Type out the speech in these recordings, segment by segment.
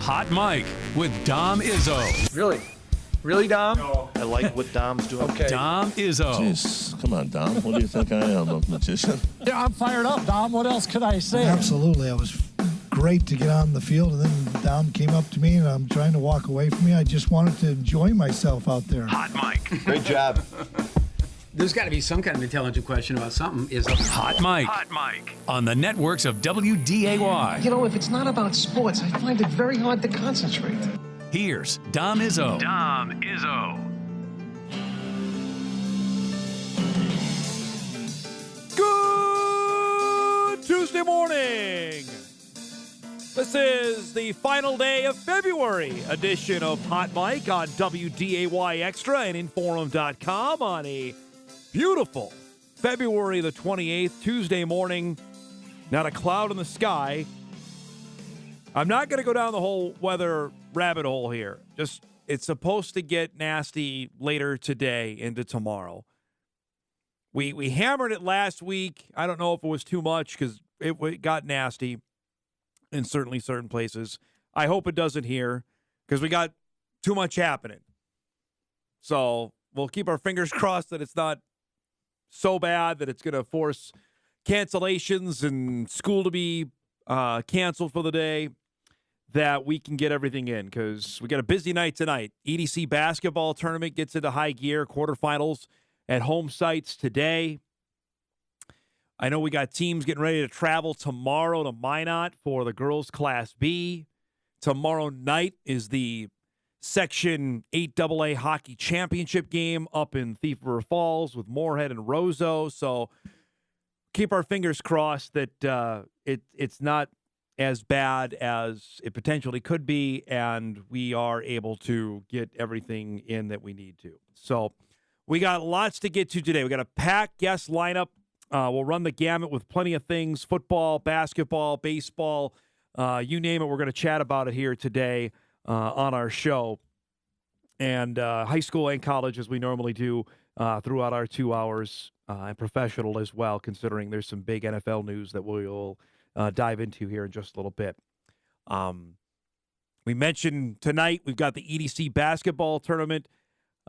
Hot Mike with Dom Izzo. Really? Really, Dom? No. I like what Dom's doing. Okay. Dom Izzo. Jeez, come on, Dom. What do you think I am, a magician? Yeah, I'm fired up, Dom. What else could I say? Absolutely. It was great to get on the field, and then Dom came up to me, and I'm trying to walk away from me. I just wanted to enjoy myself out there. Hot Mike. Great job. There's got to be some kind of intelligent question about something. Hot Mike. Hot Mike. On the networks of WDAY. You know, if it's not about sports, I find it very hard to concentrate. Here's Dom Izzo. Dom Izzo. Good Tuesday morning. This is the final day of February edition of Hot Mike on WDAY Extra and InForum.com on a beautiful February the 28th, Tuesday morning. Not a cloud in the sky. I'm not going to go down the whole weather rabbit hole here. Just, it's supposed to get nasty later today into tomorrow. We hammered it last week. I don't know if it was too much because it got nasty in certainly certain places. I hope it doesn't here because we got too much happening. So we'll keep our fingers crossed that it's not so bad that it's going to force cancellations and school to be canceled for the day, that we can get everything in because we got a busy night tonight. EDC basketball tournament gets into high gear, quarterfinals at home sites today. I know we got teams getting ready to travel tomorrow to Minot for the girls' Class B. Tomorrow night is the Section 8AA Hockey Championship game up in Thief River Falls with Moorhead and Roseau. So keep our fingers crossed that it's not as bad as it potentially could be, and we are able to get everything in that we need to. So we got lots to get to today. We got a packed guest lineup. We'll run the gamut with plenty of things: football, basketball, baseball, you name it. We're going to chat about it here today on our show, and high school and college, as we normally do throughout our 2 hours, and professional as well, considering there's some big NFL news that we'll dive into here in just a little bit. We mentioned tonight we've got the EDC basketball tournament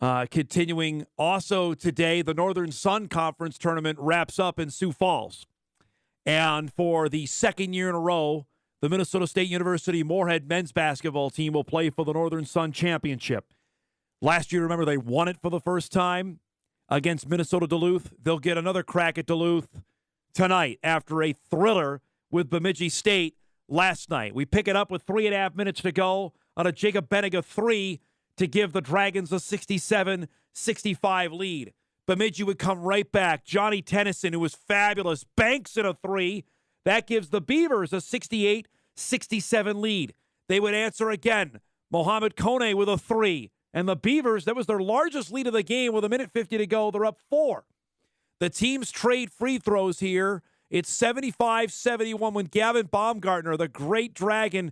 continuing. Also today, the Northern Sun Conference tournament wraps up in Sioux Falls. And for the second year in a row, the Minnesota State University Moorhead men's basketball team will play for the Northern Sun Championship. Last year, remember, they won it for the first time against Minnesota Duluth. They'll get another crack at Duluth tonight after a thriller with Bemidji State last night. We pick it up with 3.5 minutes to go on a Jacob Benega 3 to give the Dragons a 67-65 lead. Bemidji would come right back. Johnny Tennyson, who was fabulous, banks in a 3. That gives the Beavers a 68-67 lead. They would answer again. Mohamed Kone with a 3. And the Beavers, that was their largest lead of the game with 1:50 to go. They're up 4. The teams trade free throws here. It's 75-71 when Gavin Baumgartner, the great Dragon,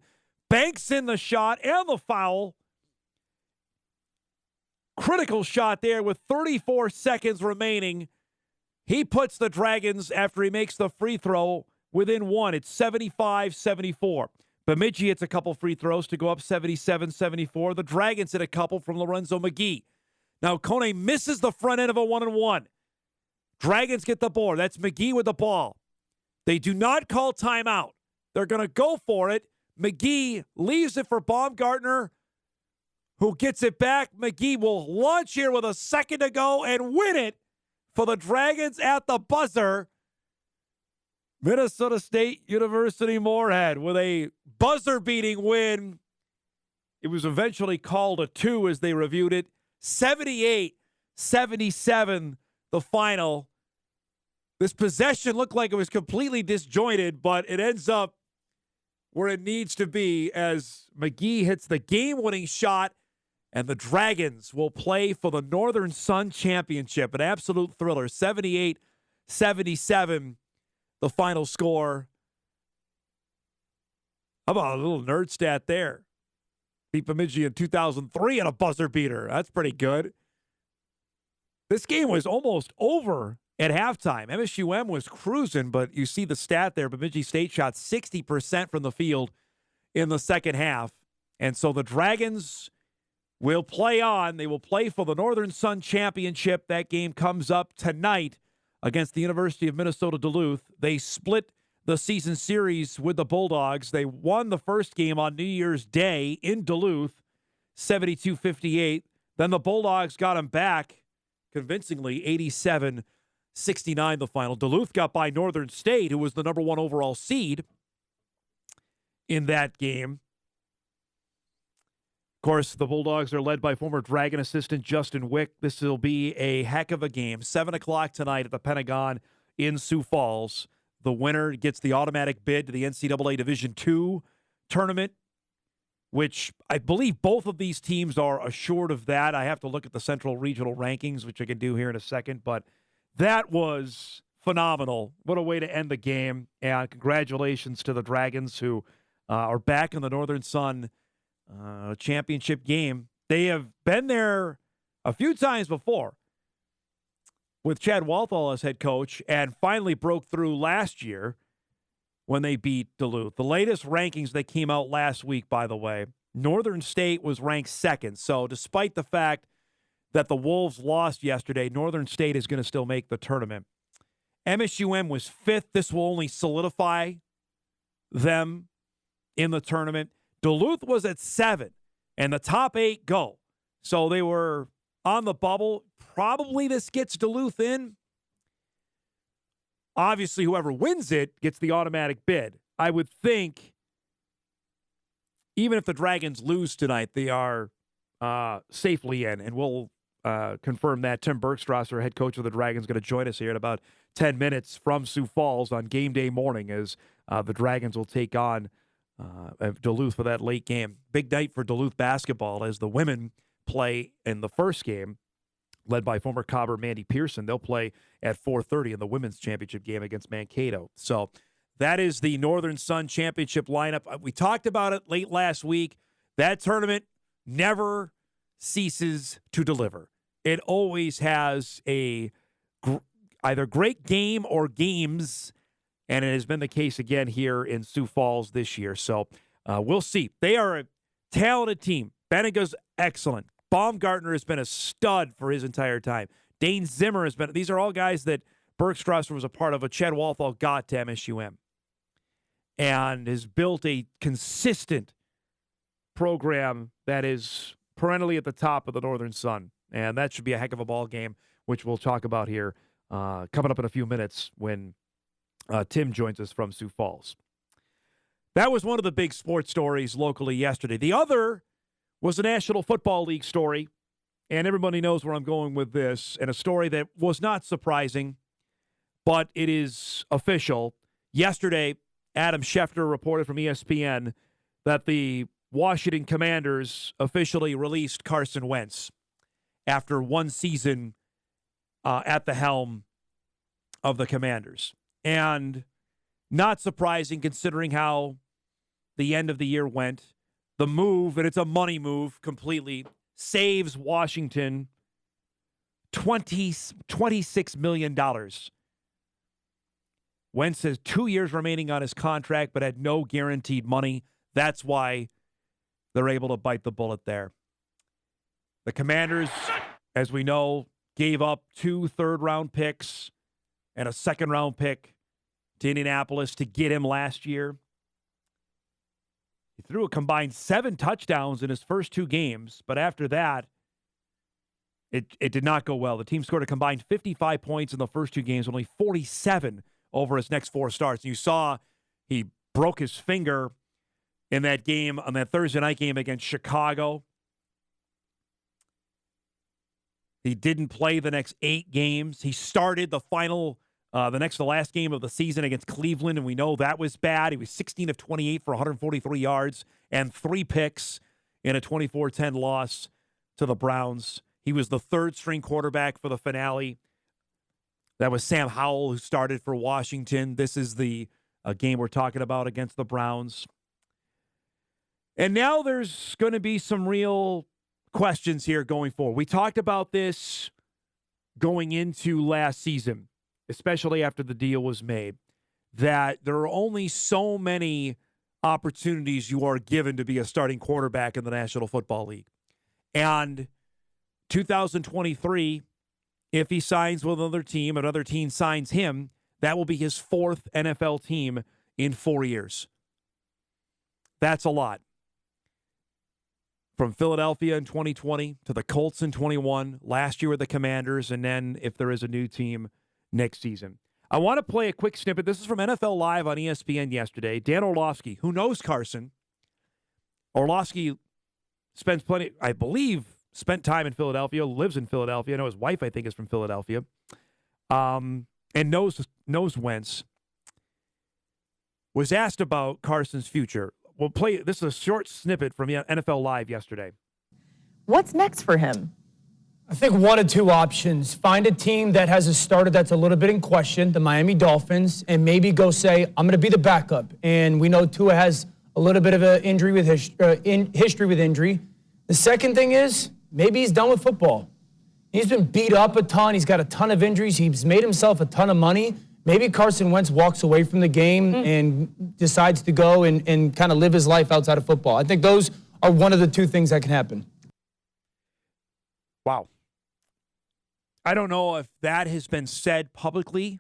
banks in the shot and the foul. Critical shot there with 34 seconds remaining. He puts the Dragons, after he makes the free throw, within 1. It's 75-74. Bemidji hits a couple free throws to go up 77-74. The Dragons hit a couple from Lorenzo McGee. Now, Kone misses the front end of a 1-and-1. Dragons get the board. That's McGee with the ball. They do not call timeout. They're going to go for it. McGee leaves it for Baumgartner, who gets it back. McGee will launch here with a second to go and win it for the Dragons at the buzzer. Minnesota State University Moorhead with a buzzer-beating win. It was eventually called a 2 as they reviewed it. 78-77, the final. This possession looked like it was completely disjointed, but it ends up where it needs to be as McGee hits the game-winning shot, and the Dragons will play for the Northern Sun Championship. An absolute thriller. 78-77, the final score. How about a little nerd stat there? Beat Bemidji in 2003 on a buzzer beater. That's pretty good. This game was almost over at halftime. MSUM was cruising, but you see the stat there. Bemidji State shot 60% from the field in the second half. And so the Dragons will play on. They will play for the Northern Sun Championship. That game comes up tonight against the University of Minnesota Duluth. They split the season series with the Bulldogs. They won the first game on New Year's Day in Duluth, 72-58. Then the Bulldogs got them back convincingly, 87-69 the final. Duluth got by Northern State, who was the number 1 overall seed in that game. Of course, the Bulldogs are led by former Dragon assistant Justin Wick. This will be a heck of a game. 7 o'clock tonight at the Pentagon in Sioux Falls. The winner gets the automatic bid to the NCAA Division II tournament, which I believe both of these teams are assured of that. I have to look at the Central Regional rankings, which I can do here in a second, but that was phenomenal. What a way to end the game, and congratulations to the Dragons, who are back in the Northern Sun championship game. They have been there a few times before with Chad Walthall as head coach, and finally broke through last year when they beat Duluth. The latest rankings that came out last week, by the way, Northern State was ranked 2nd. So despite the fact that the Wolves lost yesterday, Northern State is going to still make the tournament. MSUM was 5th. This will only solidify them in the tournament. Duluth was at 7, and the top 8 go. So they were on the bubble. Probably this gets Duluth in. Obviously, whoever wins it gets the automatic bid. I would think, even if the Dragons lose tonight, they are safely in, and we'll confirm that. Tim Bergstraser, head coach of the Dragons, going to join us here in about 10 minutes from Sioux Falls on game day morning as the Dragons will take on Duluth for that late game. Big night for Duluth basketball as the women play in the first game, led by former Cobber Mandy Pearson. They'll play at 4:30 in the women's championship game against Mankato. So that is the Northern Sun Championship lineup. We talked about it late last week. That tournament never ceases to deliver. It always has a either great game or games, and it has been the case again here in Sioux Falls this year. So we'll see. They are a talented team. Benniga's excellent. Baumgartner has been a stud for his entire time. Dane Zimmer has been. These are all guys that Bergstraser was a part of. Chad Walthall got to MSUM and has built a consistent program that is perennially at the top of the Northern Sun. And that should be a heck of a ball game, which we'll talk about here coming up in a few minutes when Tim joins us from Sioux Falls. That was one of the big sports stories locally yesterday. The other was the National Football League story, and everybody knows where I'm going with this, and a story that was not surprising, but it is official. Yesterday, Adam Schefter reported from ESPN that the Washington Commanders officially released Carson Wentz after one season at the helm of the Commanders. And not surprising considering how the end of the year went. The move, and it's a money move completely, saves Washington $26 million. Wentz has 2 years remaining on his contract, but had no guaranteed money. That's why they're able to bite the bullet there. The Commanders, as we know, gave up 2 third-round picks and a second-round pick to Indianapolis to get him last year. He threw a combined 7 touchdowns in his first 2 games, but after that, it did not go well. The team scored a combined 55 points in the first 2 games, only 47 over his next 4 starts. And you saw he broke his finger in that game, on that Thursday night game against Chicago. He didn't play the next 8 games. He started the last game of the season against Cleveland, and we know that was bad. He was 16 of 28 for 143 yards and 3 picks in a 24-10 loss to the Browns. He was the 3rd-string quarterback for the finale. That was Sam Howell, who started for Washington. This is the game we're talking about against the Browns. And now there's going to be some real questions here going forward. We talked about this going into last season, especially after the deal was made, that there are only so many opportunities you are given to be a starting quarterback in the National Football League. And 2023, if he signs with another team signs him, that will be his fourth NFL team in 4 years. That's a lot. From Philadelphia in 2020 to the Colts in 21, last year with the Commanders, and then if there is a new team next season. I want to play a quick snippet. This is from NFL Live on ESPN yesterday. Dan Orlovsky, who knows Carson. Orlovsky spent time in Philadelphia, lives in Philadelphia. I know his wife, I think, is from Philadelphia, and knows Wentz. Was asked about Carson's future. We'll play. This is a short snippet from NFL Live yesterday. What's next for him? I think one of two options. Find a team that has a starter that's a little bit in question, the Miami Dolphins, and maybe go say, I'm going to be the backup. And we know Tua has a little bit of an injury with history with injury. The second thing is, maybe he's done with football. He's been beat up a ton. He's got a ton of injuries. He's made himself a ton of money. Maybe Carson Wentz walks away from the game and decides to go and kind of live his life outside of football. I think those are one of the two things that can happen. Wow. I don't know if that has been said publicly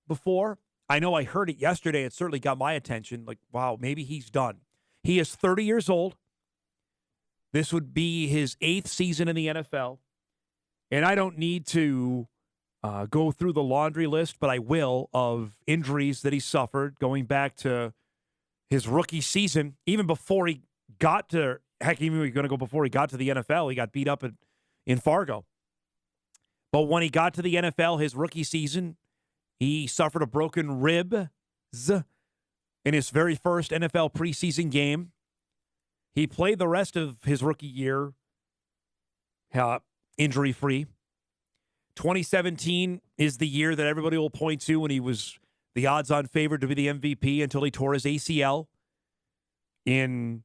before. I know I heard it yesterday. It certainly got my attention. Like, wow, maybe he's done. He is 30 years old. This would be his 8th season in the NFL. And I don't need to go through the laundry list, but I will, of injuries that he suffered going back to his rookie season. Even before he got to, even going to go before he got to the NFL, he got beat up in Fargo. But when he got to the NFL, his rookie season, he suffered a broken rib in his very first NFL preseason game. He played the rest of his rookie year injury-free. 2017 is the year that everybody will point to when he was the odds-on favorite to be the MVP until he tore his ACL in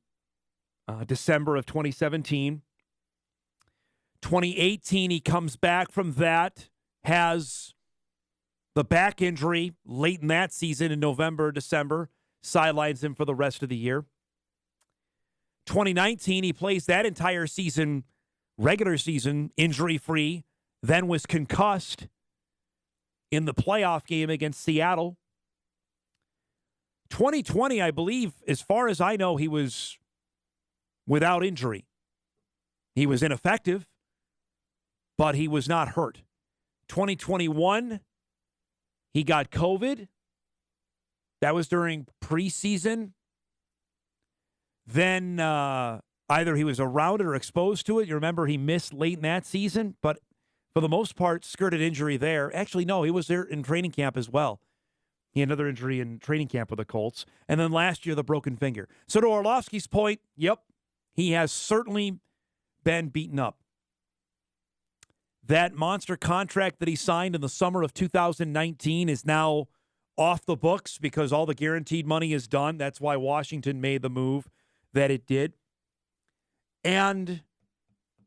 December of 2017. 2018, he comes back from that, has the back injury late in that season in November, December, sidelines him for the rest of the year. 2019, he plays that entire season, regular season, injury-free, then was concussed in the playoff game against Seattle. 2020, I believe, as far as I know, he was without injury. He was ineffective, but he was not hurt. 2021, he got COVID. That was during preseason. Then either he was around it or exposed to it. You remember he missed late in that season, but for the most part, skirted injury there. Actually, no, he was there in training camp as well. He had another injury in training camp with the Colts. And then last year, the broken finger. So to Orlovsky's point, yep, he has certainly been beaten up. That monster contract that he signed in the summer of 2019 is now off the books because all the guaranteed money is done. That's why Washington made the move that it did. And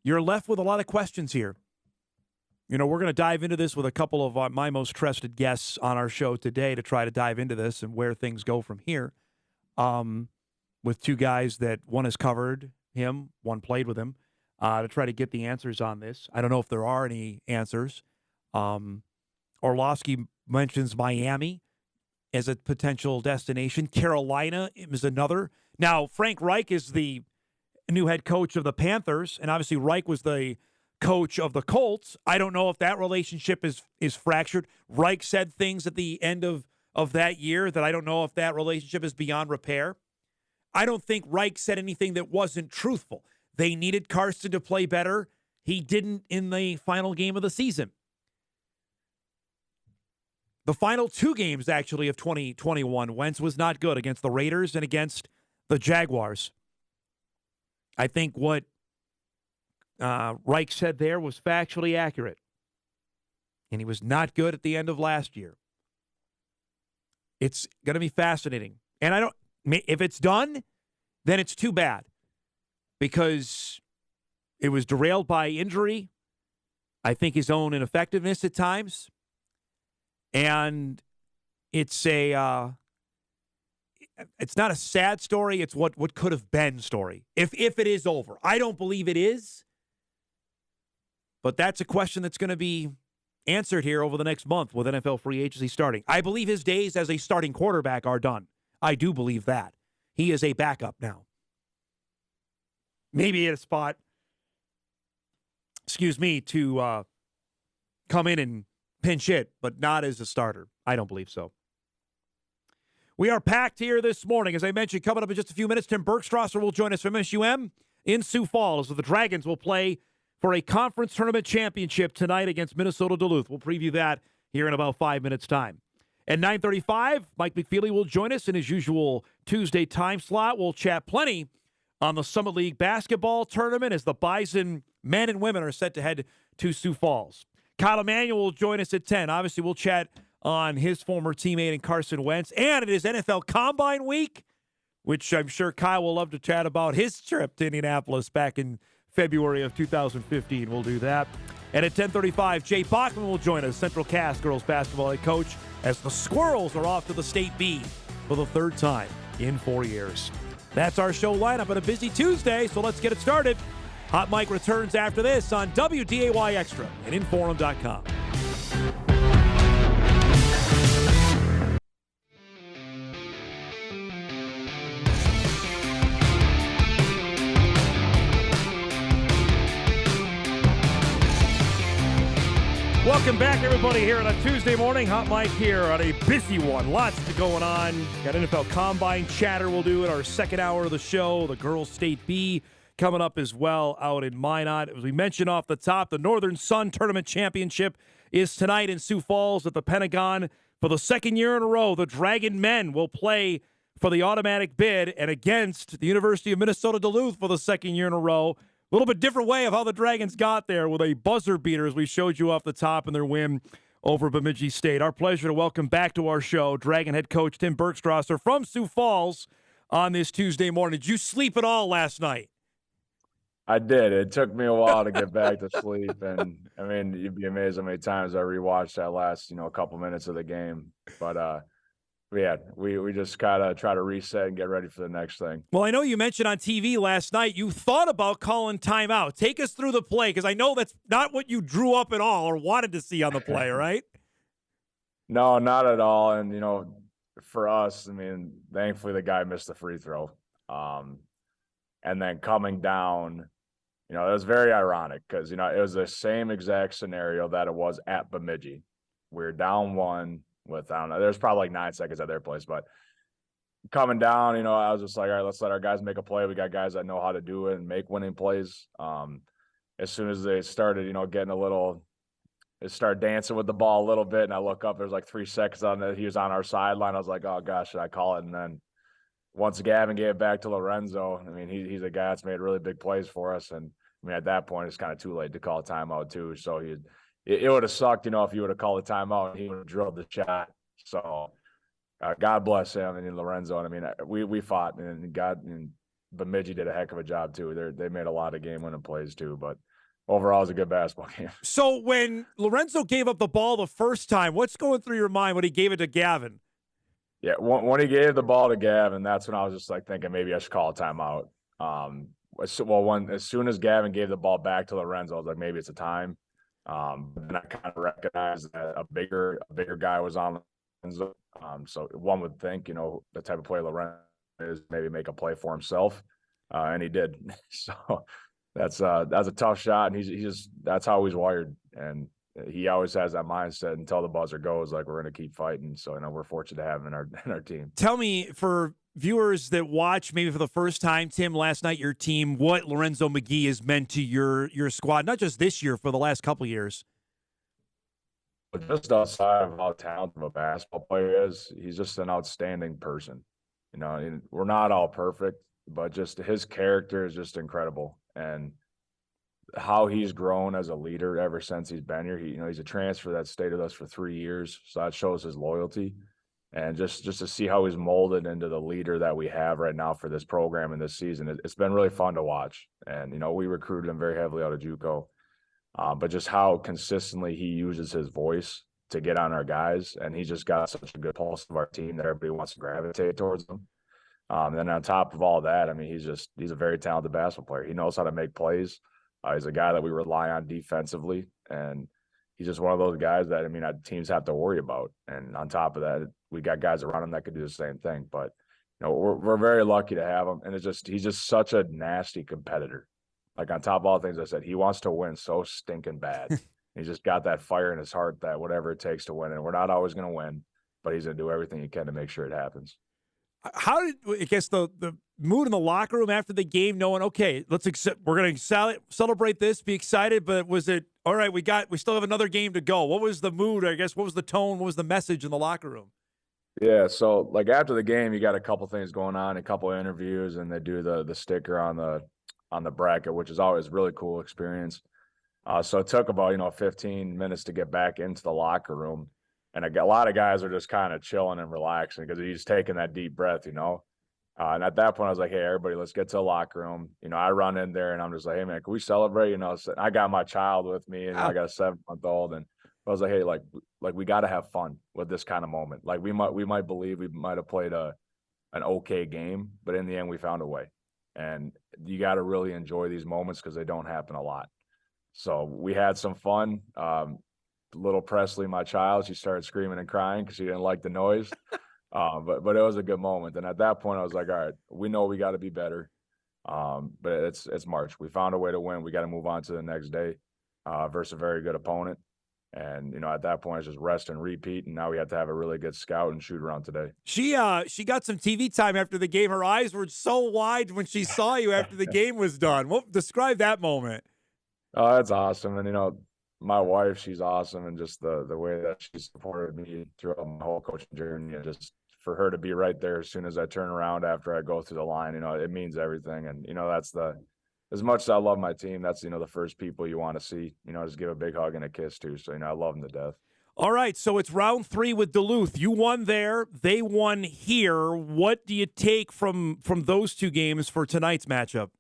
you're left with a lot of questions here. You know, we're going to dive into this with a couple of my most trusted guests on our show today to try to dive into this and where things go from here. With two guys that one has covered him, one played with him, to try to get the answers on this. I don't know if there are any answers. Orlovsky mentions Miami as a potential destination. Carolina is another. Now, Frank Reich is the new head coach of the Panthers, and obviously Reich was the coach of the Colts. I don't know if that relationship is fractured. Reich said things at the end of that year that I don't know if that relationship is beyond repair. I don't think Reich said anything that wasn't truthful. They needed Carson to play better. He didn't in the final game of the season. The final two games, actually, of 2021, Wentz was not good against the Raiders and against the Jaguars. I think what Reich said there was factually accurate. And he was not good at the end of last year. It's going to be fascinating. And if it's done, then it's too bad. Because it was derailed by injury. I think his own ineffectiveness at times. And it's it's not a sad story. It's what could have been story. If it is over. I don't believe it is. But that's a question that's going to be answered here over the next month with NFL free agency starting. I believe his days as a starting quarterback are done. I do believe that. He is a backup now. Maybe at a spot, to come in and pinch hit, but not as a starter. I don't believe so. We are packed here this morning. As I mentioned, coming up in just a few minutes, Tim Bergstraser will join us from MSUM in Sioux Falls. So the Dragons will play for a conference tournament championship tonight against Minnesota Duluth. We'll preview that here in about 5 minutes' time. At 9:35, Mike McFeely will join us in his usual Tuesday time slot. We'll chat plenty on the Summit League basketball tournament as the Bison men and women are set to head to Sioux Falls. Kyle Emanuel will join us at 10. Obviously, we'll chat on his former teammate in Carson Wentz. And it is NFL Combine Week, which I'm sure Kyle will love to chat about his trip to Indianapolis back in February of 2015. We'll do that. And at 10:35, Jay Bachman will join us, Central Cass girls basketball head coach, as the Squirrels are off to the State B for the third time in 4 years. That's our show lineup on a busy Tuesday, so let's get it started. Hot Mike returns after this on WDAY Extra and InForum.com. Welcome back, everybody, here on a Tuesday morning. Hot Mike here on a busy one. Lots going on. Got NFL Combine chatter we'll do in our second hour of the show. The girls' State B coming up as well out in Minot. As we mentioned off the top, the Northern Sun Tournament Championship is tonight in Sioux Falls at the Pentagon. For the second year in a row, the Dragon men will play for the automatic bid and against the University of Minnesota Duluth for the second year in a row. A little bit different way of how the Dragons got there with a buzzer beater, as we showed you off the top in their win over Bemidji State. Our pleasure to welcome back to our show Dragon head coach Tim Bergstraser from Sioux Falls on this Tuesday morning. Did you sleep at all last night? I did. It took me a while to get back to sleep. And, I mean, you'd be amazed how many times I rewatched that last, couple minutes of the game. But, yeah, we just kind of try to reset and get ready for the next thing. Well, I know you mentioned on TV last night you thought about calling timeout. Take us through the play, because I know that's not what you drew up at all or wanted to see on the play, right? No, not at all. And, for us, I mean, thankfully the guy missed the free throw. And then coming down, it was very ironic because, it was the same exact scenario that it was at Bemidji. We were down one. With, I don't know, there's probably like 9 seconds at their place, but coming down, I was just like, all right, let's let our guys make a play. We got guys that know how to do it and make winning plays. As soon as they started, they started dancing with the ball a little bit, and I look up, there's like 3 seconds on it. He was on our sideline. I was like, oh gosh, should I call it? And then once Gavin gave it back to Lorenzo, I mean, he's a guy that's made really big plays for us. And I mean, at that point, it's kind of too late to call a timeout too. So it would have sucked, if you would have called a timeout and he would have drilled the shot. So God bless him and Lorenzo. And I mean, we fought, and Bemidji did a heck of a job too. They made a lot of game-winning plays too. But overall, it was a good basketball game. So when Lorenzo gave up the ball the first time, what's going through your mind when he gave it to Gavin? Yeah, when he gave the ball to Gavin, that's when I was just like thinking maybe I should call a timeout. As soon as Gavin gave the ball back to Lorenzo, I was like, maybe it's a time. But then I kind of recognized that a bigger guy was on Lorenzo. So one would think, the type of play Lorenzo is, maybe make a play for himself, and he did. So that's a tough shot, and he's that's how he's wired, and he always has that mindset until the buzzer goes, like, we're going to keep fighting. So we're fortunate to have him in our team. Tell me, for viewers that watch maybe for the first time, Tim, last night, your team, what Lorenzo McGee has meant to your squad, not just this year, for the last couple of years. But just outside of how talented of a basketball player is, he's just an outstanding person. We're not all perfect, but just his character is just incredible. And how he's grown as a leader ever since he's been here. He's a transfer that stayed with us for 3 years, so that shows his loyalty. And just to see how he's molded into the leader that we have right now for this program and this season, it's been really fun to watch. And, we recruited him very heavily out of JUCO. But just how consistently he uses his voice to get on our guys. And he's just got such a good pulse of our team that everybody wants to gravitate towards him. Then on top of all that, I mean, he's a very talented basketball player. He knows how to make plays. He's a guy that we rely on defensively, and he's just one of those guys that, I mean, teams have to worry about. And on top of that, we got guys around him that could do the same thing. But, you know, we're very lucky to have him. And he's just such a nasty competitor. Like, on top of all things I said, he wants to win so stinking bad. He's just got that fire in his heart that whatever it takes to win. And we're not always going to win, but he's going to do everything he can to make sure it happens. How did, I guess, the mood in the locker room after the game, knowing, okay, we're going to celebrate this, be excited, but was it, all right, we still have another game to go? What was the mood, I guess? What was the tone? What was the message in the locker room? Yeah, so, like, after the game, you got a couple things going on, a couple of interviews, and they do the sticker on the bracket, which is always a really cool experience. So it took about, 15 minutes to get back into the locker room. And a lot of guys are just kind of chilling and relaxing because he's taking that deep breath, And at that point, I was like, hey, everybody, let's get to the locker room. I run in there and I'm just like, hey, man, can we celebrate? So I got my child with me and I got a 7-month-old. And I was like, hey, like we got to have fun with this kind of moment. Like we might believe we might have played an okay game, but in the end, we found a way. And you got to really enjoy these moments because they don't happen a lot. So we had some fun. Little Presley, my child, she started screaming and crying because she didn't like the noise. But it was a good moment. And at that point, I was like, all right, we know we got to be better. But it's March. We found a way to win. We got to move on to the next day versus a very good opponent. And, at that point, it's just rest and repeat. And now we have to have a really good scout and shoot around today. She got some TV time after the game. Her eyes were so wide when she saw you after the game was done. Describe that moment. Oh, that's awesome. And, my wife, she's awesome. And just the way that she supported me throughout my whole coaching journey, and just for her to be right there as soon as I turn around after I go through the line, it means everything. And, that's as much as I love my team, that's, the first people you want to see, just give a big hug and a kiss to. So, I love them to death. All right. So it's round 3 with Duluth. You won there. They won here. What do you take from those two games for tonight's matchup?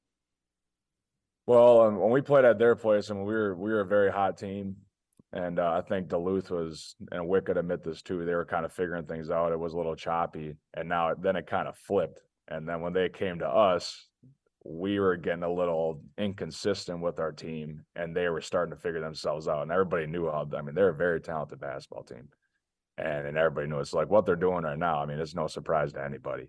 Well, when we played at their place, we were a very hot team. And I think Duluth was, and Wick could admit this too, they were kind of figuring things out. It was a little choppy. And then it kind of flipped. And then when they came to us, we were getting a little inconsistent with our team, and they were starting to figure themselves out. And everybody knew they're a very talented basketball team. And everybody knew it's like what they're doing right now. It's no surprise to anybody.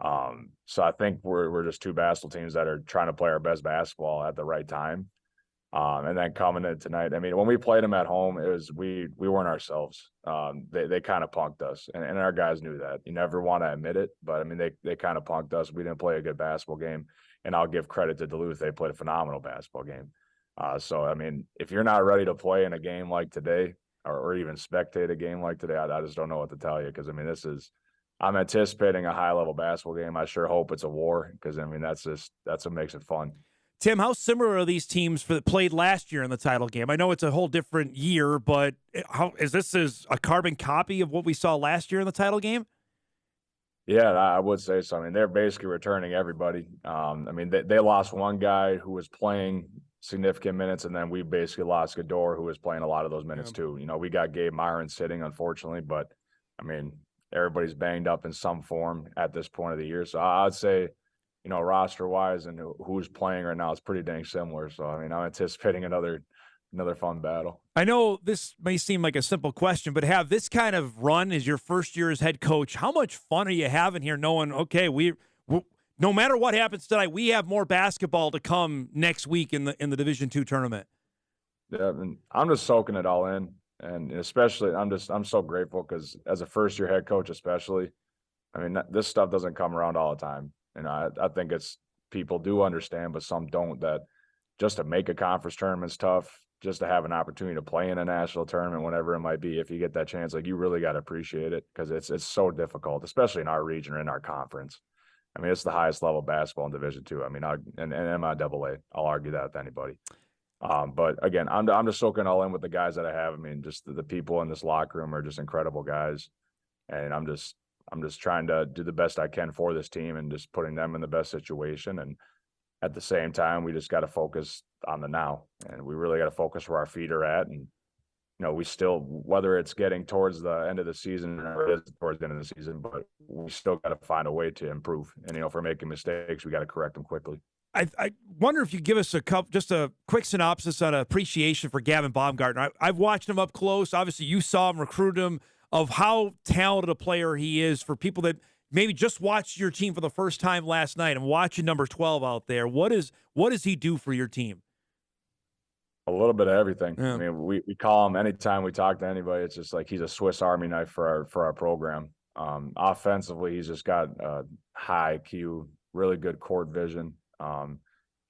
So I think we're just two basketball teams that are trying to play our best basketball at the right time. And then coming in tonight, when we played them at home, it was we weren't ourselves. They kind of punked us, and our guys knew that. You never want to admit it, but they kind of punked us. We didn't play a good basketball game, and I'll give credit to Duluth. They played a phenomenal basketball game. So if you're not ready to play in a game like today, or even spectate a game like today, I just don't know what to tell you, because I'm anticipating a high-level basketball game. I sure hope it's a war, because that's what makes it fun. Tim, how similar are these teams that played last year in the title game? I know it's a whole different year, but how is this a carbon copy of what we saw last year in the title game? Yeah, I would say so. They're basically returning everybody. They lost one guy who was playing significant minutes, and then we basically lost Gador, who was playing a lot of those minutes too. We got Gabe Myron sitting, unfortunately, but everybody's banged up in some form at this point of the year. So I'd say, roster-wise and who's playing right now is pretty dang similar. So, I'm anticipating another fun battle. I know this may seem like a simple question, but have this kind of run as your first year as head coach, how much fun are you having here knowing, okay, we no matter what happens tonight, we have more basketball to come next week in the Division II tournament? Yeah, I'm just soaking it all in. And especially, I'm so grateful because as a first-year head coach especially, this stuff doesn't come around all the time. I think people do understand, but some don't, that just to make a conference tournament's tough, just to have an opportunity to play in a national tournament, whenever it might be, if you get that chance, you really got to appreciate it, because it's so difficult, especially in our region or in our conference. It's the highest level basketball in Division II. And MIAA, I'll argue that with anybody. But again, I'm just soaking all in with the guys that I have. Just the people in this locker room are just incredible guys, and I'm just trying to do the best I can for this team and just putting them in the best situation. And at the same time, we just got to focus on the now, and we really got to focus where our feet are at. And we still, whether it's getting towards the end of the season or it is towards the end of the season, but we still got to find a way to improve. And, if we're making mistakes, we got to correct them quickly. I wonder if you give us just a quick synopsis on appreciation for Gavin Baumgartner. I've watched him up close. Obviously, you saw him, recruit him, of how talented a player he is. For people that maybe just watched your team for the first time last night and watching number 12 out there, what does he do for your team? A little bit of everything. Yeah. I mean, we call him anytime we talk to anybody. It's just like he's a Swiss Army knife for our program. Offensively, he's just got high IQ, really good court vision.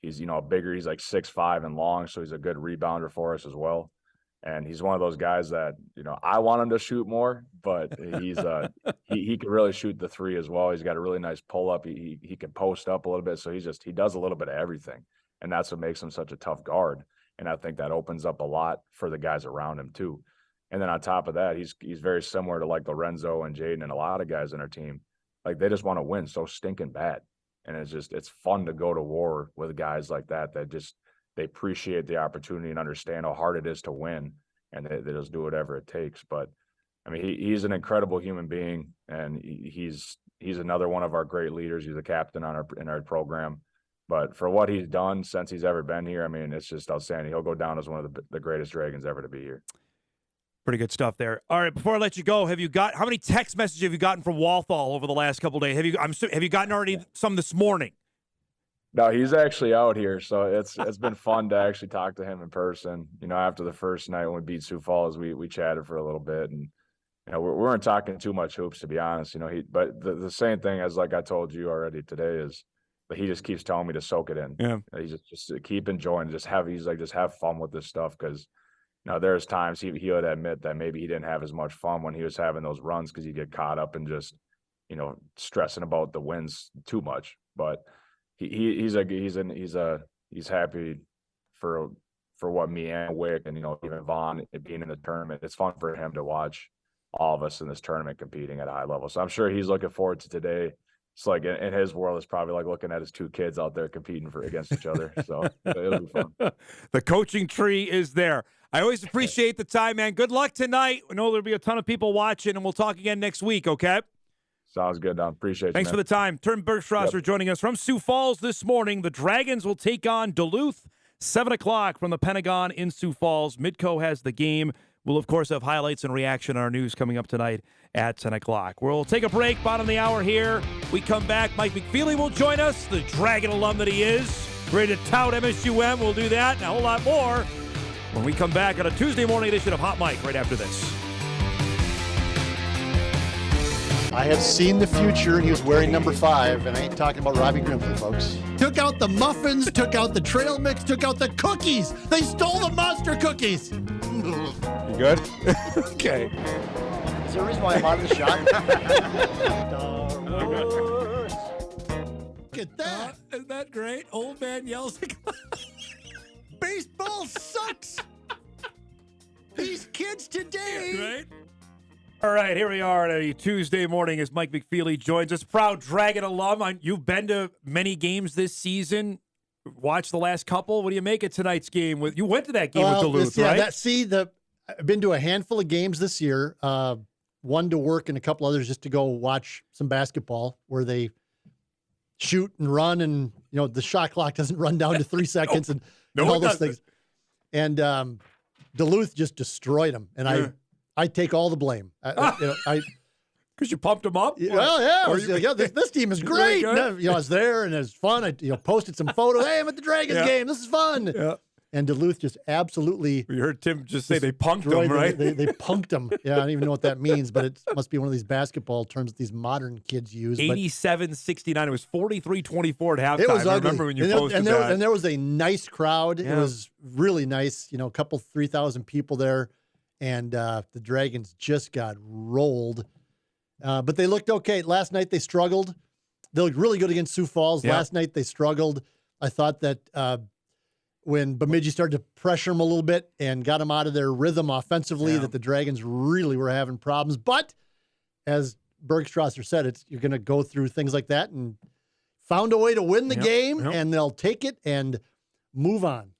He's bigger. He's like 6'5" and long, so he's a good rebounder for us as well. And he's one of those guys that I want him to shoot more, but he's he can really shoot the three as well. He's got a really nice pull up. He can post up a little bit, so he does a little bit of everything, and that's what makes him such a tough guard. And I think that opens up a lot for the guys around him too. And then on top of that, he's very similar to like Lorenzo and Jaden and a lot of guys in our team. Like they just want to win so stinking bad. And it's fun to go to war with guys like that they appreciate the opportunity and understand how hard it is to win, and they just do whatever it takes. But I mean, he's an incredible human being, and he's another one of our great leaders. He's a captain in our program. But for what he's done since he's ever been here, I mean, it's just outstanding. He'll go down as one of the greatest Dragons ever to be here. Pretty good stuff there. All right, before I let you go, how many text messages have you gotten from Walthall over the last couple of days? Have you gotten already some this morning? No, he's actually out here, so it's been fun to actually talk to him in person. After the first night when we beat Sioux Falls, we chatted for a little bit, and we weren't talking too much hoops, to be honest. But the same thing as like I told you already today is that he just keeps telling me to soak it in. Yeah, he's just keep enjoying, just have fun with this stuff, because there's times he would admit that maybe he didn't have as much fun when he was having those runs because he get caught up in just stressing about the wins too much, but. He's happy for what me and Wick and even Vaughn being in the tournament. It's fun for him to watch all of us in this tournament competing at a high level. So I'm sure he's looking forward to today. It's like in his world, it's probably like looking at his two kids out there competing against each other. So it'll be fun. The coaching tree is there. I always appreciate the time, man. Good luck tonight. I know there'll be a ton of people watching, and we'll talk again next week. Okay. Sounds good, Don. Appreciate it. Thanks for the time. Tim Bergstraser joining us from Sioux Falls this morning. The Dragons will take on Duluth, 7 o'clock from the Pentagon in Sioux Falls. Midco has the game. We'll, of course, have highlights and reaction on our news coming up tonight at 10 o'clock. We'll take a break, bottom of the hour here. We come back. Mike McFeely will join us, the Dragon alum that he is. Ready to tout MSUM. We'll do that and a whole lot more when we come back on a Tuesday morning edition of Hot Mike right after this. I have seen the future, and he was wearing number 5, and I ain't talking about Robbie Grimley, folks. Took out the muffins, took out the trail mix, took out the cookies. They stole the monster cookies. You good? Okay. Is there a reason why I'm out of the shot? Look at that. Isn't that great? Old man yells. Baseball sucks. These kids today. Yeah, right? All right, here we are on a Tuesday morning as Mike McFeely joins us. Proud Dragon alum. You've been to many games this season. Watched the last couple. What do you make of tonight's game? You went to that game with Duluth, right? I've been to a handful of games this year. One to work and a couple others just to go watch some basketball where they shoot and run, and the shot clock doesn't run down to 3 seconds and all those things. And Duluth just destroyed them, and I take all the blame. Because you pumped them up? Well, yeah. This team is great. I was there, and it was fun. I posted some photos. Hey, I'm at the Dragons game. This is fun. Yeah. And Duluth just absolutely. You heard Tim just say they punked them, right? They punked them. Yeah, I don't even know what that means, but it must be one of these basketball terms that these modern kids use. 87-69. It was 43-24 at halftime. It was ugly. I remember when you posted that. And there was a nice crowd. Yeah. It was really nice. A couple 3,000 people there. And the Dragons just got rolled. But they looked okay. Last night they struggled. They looked really good against Sioux Falls. Yeah. Last night they struggled. I thought that when Bemidji started to pressure them a little bit and got them out of their rhythm offensively, that the Dragons really were having problems. But as Bergstraser said, you're going to go through things like that and found a way to win the game, and they'll take it and move on.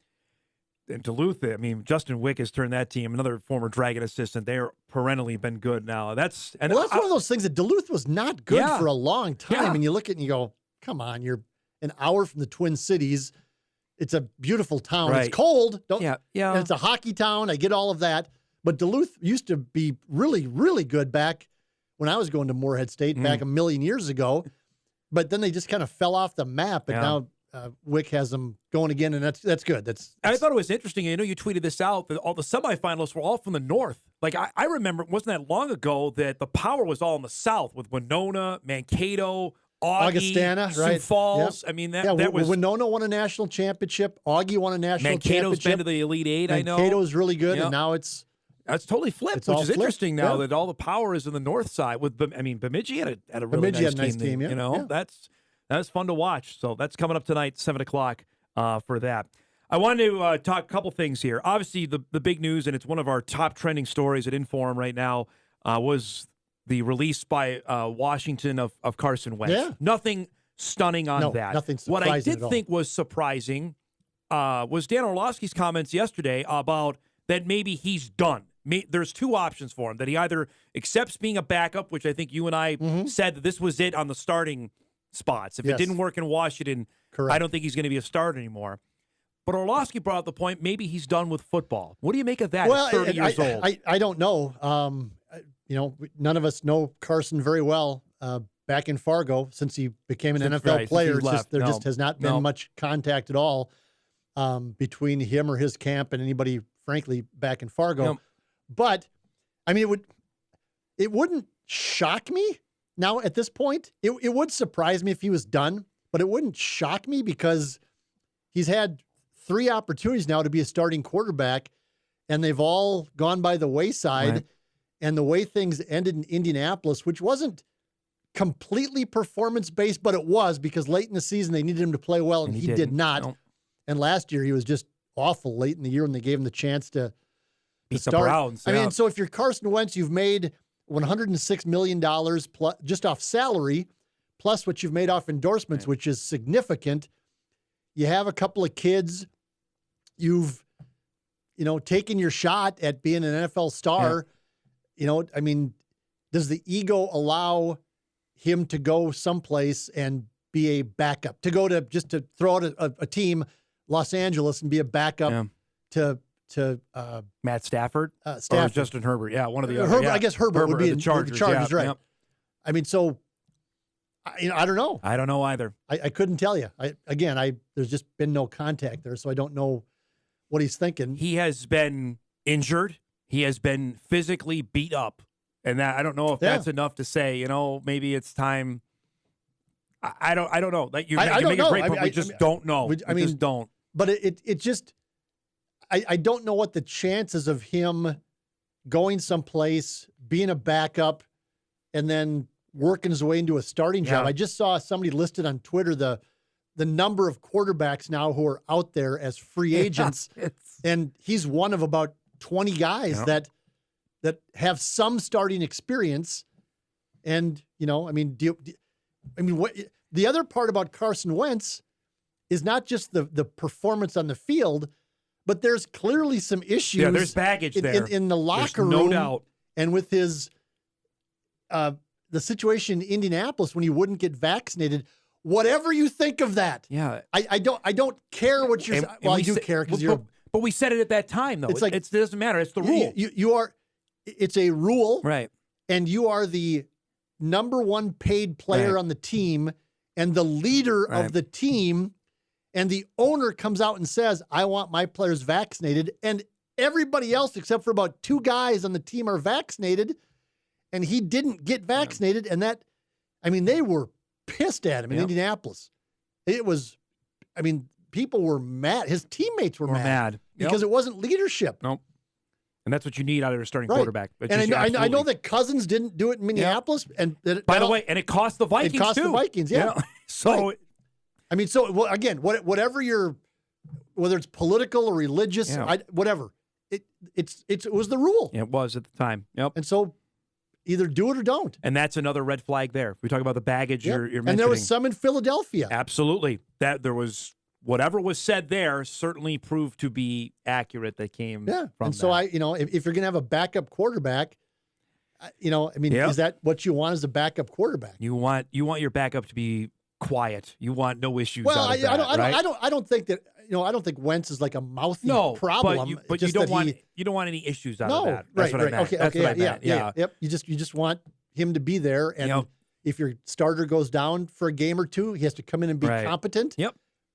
And Duluth, I mean, Justin Wick has turned that team, another former Dragon assistant. They're perennially been good now. That's one of those things that Duluth was not good for a long time. Yeah. And you look at it and you go, come on, you're an hour from the Twin Cities. It's a beautiful town. Right. It's cold. Yeah. And it's a hockey town. I get all of that. But Duluth used to be really, really good back when I was going to Moorhead State back a million years ago. But then they just kind of fell off the map. And now Wick has them going again, and that's good. That's I thought it was interesting. I know you tweeted this out, that all the semifinalists were all from the north. Like, I remember, it wasn't that long ago that the power was all in the south with Winona, Mankato, Augustana, Sioux right? Falls. Yep. I mean, that was... Winona won a national championship. Augie won a national Mankato's championship. been to the Elite Eight, I know. Mankato's really good, and now it's totally flipped, which is interesting now that all the power is in the north side. Bemidji had a really nice team. Yeah. You know, that's fun to watch. So that's coming up tonight, 7:00 for that. I wanted to talk a couple things here. Obviously, the big news, and it's one of our top trending stories at InForum right now, was the release by Washington of Carson Wentz. Yeah. Nothing stunning on that. Nothing surprising. What I did think was surprising was Dan Orlovsky's comments yesterday about that maybe he's done. There's two options for him, that he either accepts being a backup, which I think you and I said that this was it on the starting spots. If it didn't work in Washington, I don't think he's going to be a starter anymore. But Orlovsky brought up the point, maybe he's done with football. What do you make of that at 30 years old? I don't know. None of us know Carson very well. Back in Fargo, since he became an NFL player, there just has not been much contact at all between him or his camp and anybody, frankly, back in Fargo. But, I mean, it wouldn't shock me now at this point. It would surprise me if he was done, but it wouldn't shock me because he's had 3 opportunities now to be a starting quarterback, and they've all gone by the wayside. Right. And the way things ended in Indianapolis, which wasn't completely performance-based, but it was, because late in the season they needed him to play well, and he did not. No. And last year he was just awful late in the year when they gave him the chance to beat the start. Browns. I mean, so if you're Carson Wentz, you've made $106 million plus, just off salary, plus what you've made off endorsements, which is significant. You have a couple of kids. You've, taken your shot at being an NFL star. I mean, does the ego allow him to go someplace and be a backup, to go to just to throw out a team, Los Angeles, and be a backup to Matt Stafford, Stafford. or Justin Herbert? Yeah, one of the other. Herbert, yeah. I guess Herbert would be the Chargers. right? Yep. I mean, so I don't know. I don't know either. I couldn't tell you. There's just been no contact there, so I don't know what he's thinking. He has been injured. He has been physically beat up, and that I don't know if that's enough to say, maybe it's time. I don't know. Like you make a great point. We just don't know. We just don't. But it just, I don't know what the chances of him going someplace, being a backup, and then working his way into a starting job. I just saw somebody listed on Twitter the number of quarterbacks now who are out there as free agents, and he's one of about 20 guys that have some starting experience. And what the other part about Carson Wentz is not just the performance on the field, but there's clearly some issues. Yeah, there's baggage there in the locker room, no doubt, and with his the situation in Indianapolis when he wouldn't get vaccinated. Whatever you think of that, I don't care what you're. I do care because you're. But we said it at that time, though. It doesn't matter. It's the rule. You are. It's a rule, right? And you are the number one paid player on the team and the leader of the team. And the owner comes out and says, "I want my players vaccinated," and everybody else except for about 2 guys on the team are vaccinated, and he didn't get vaccinated. And they were pissed at him in Indianapolis. It was, people were mad. His teammates were mad because it wasn't leadership. Nope. And that's what you need out of a starting quarterback. And I know that Cousins didn't do it in Minneapolis. And by the way, and it cost the Vikings. It cost the Vikings, So, again, whatever whether it's political or religious, whatever, it was the rule. It was at the time. Yep. And so, either do it or don't. And that's another red flag there. We talk about the baggage you're mentioning. And there was some in Philadelphia. Absolutely. That there was whatever was said there certainly proved to be accurate. That came from and so that. if you're going to have a backup quarterback, is that what you want as a backup quarterback? You want your backup to be quiet. You want no issues. Well, out of that, I don't think that. I don't think Wentz is like a mouthy problem. But you don't want any issues out of that. That's Right, what I meant. That's what I meant. Yeah. Yep. You just want him to be there, and if your starter goes down for a game or two, he has to come in and be competent. Yep.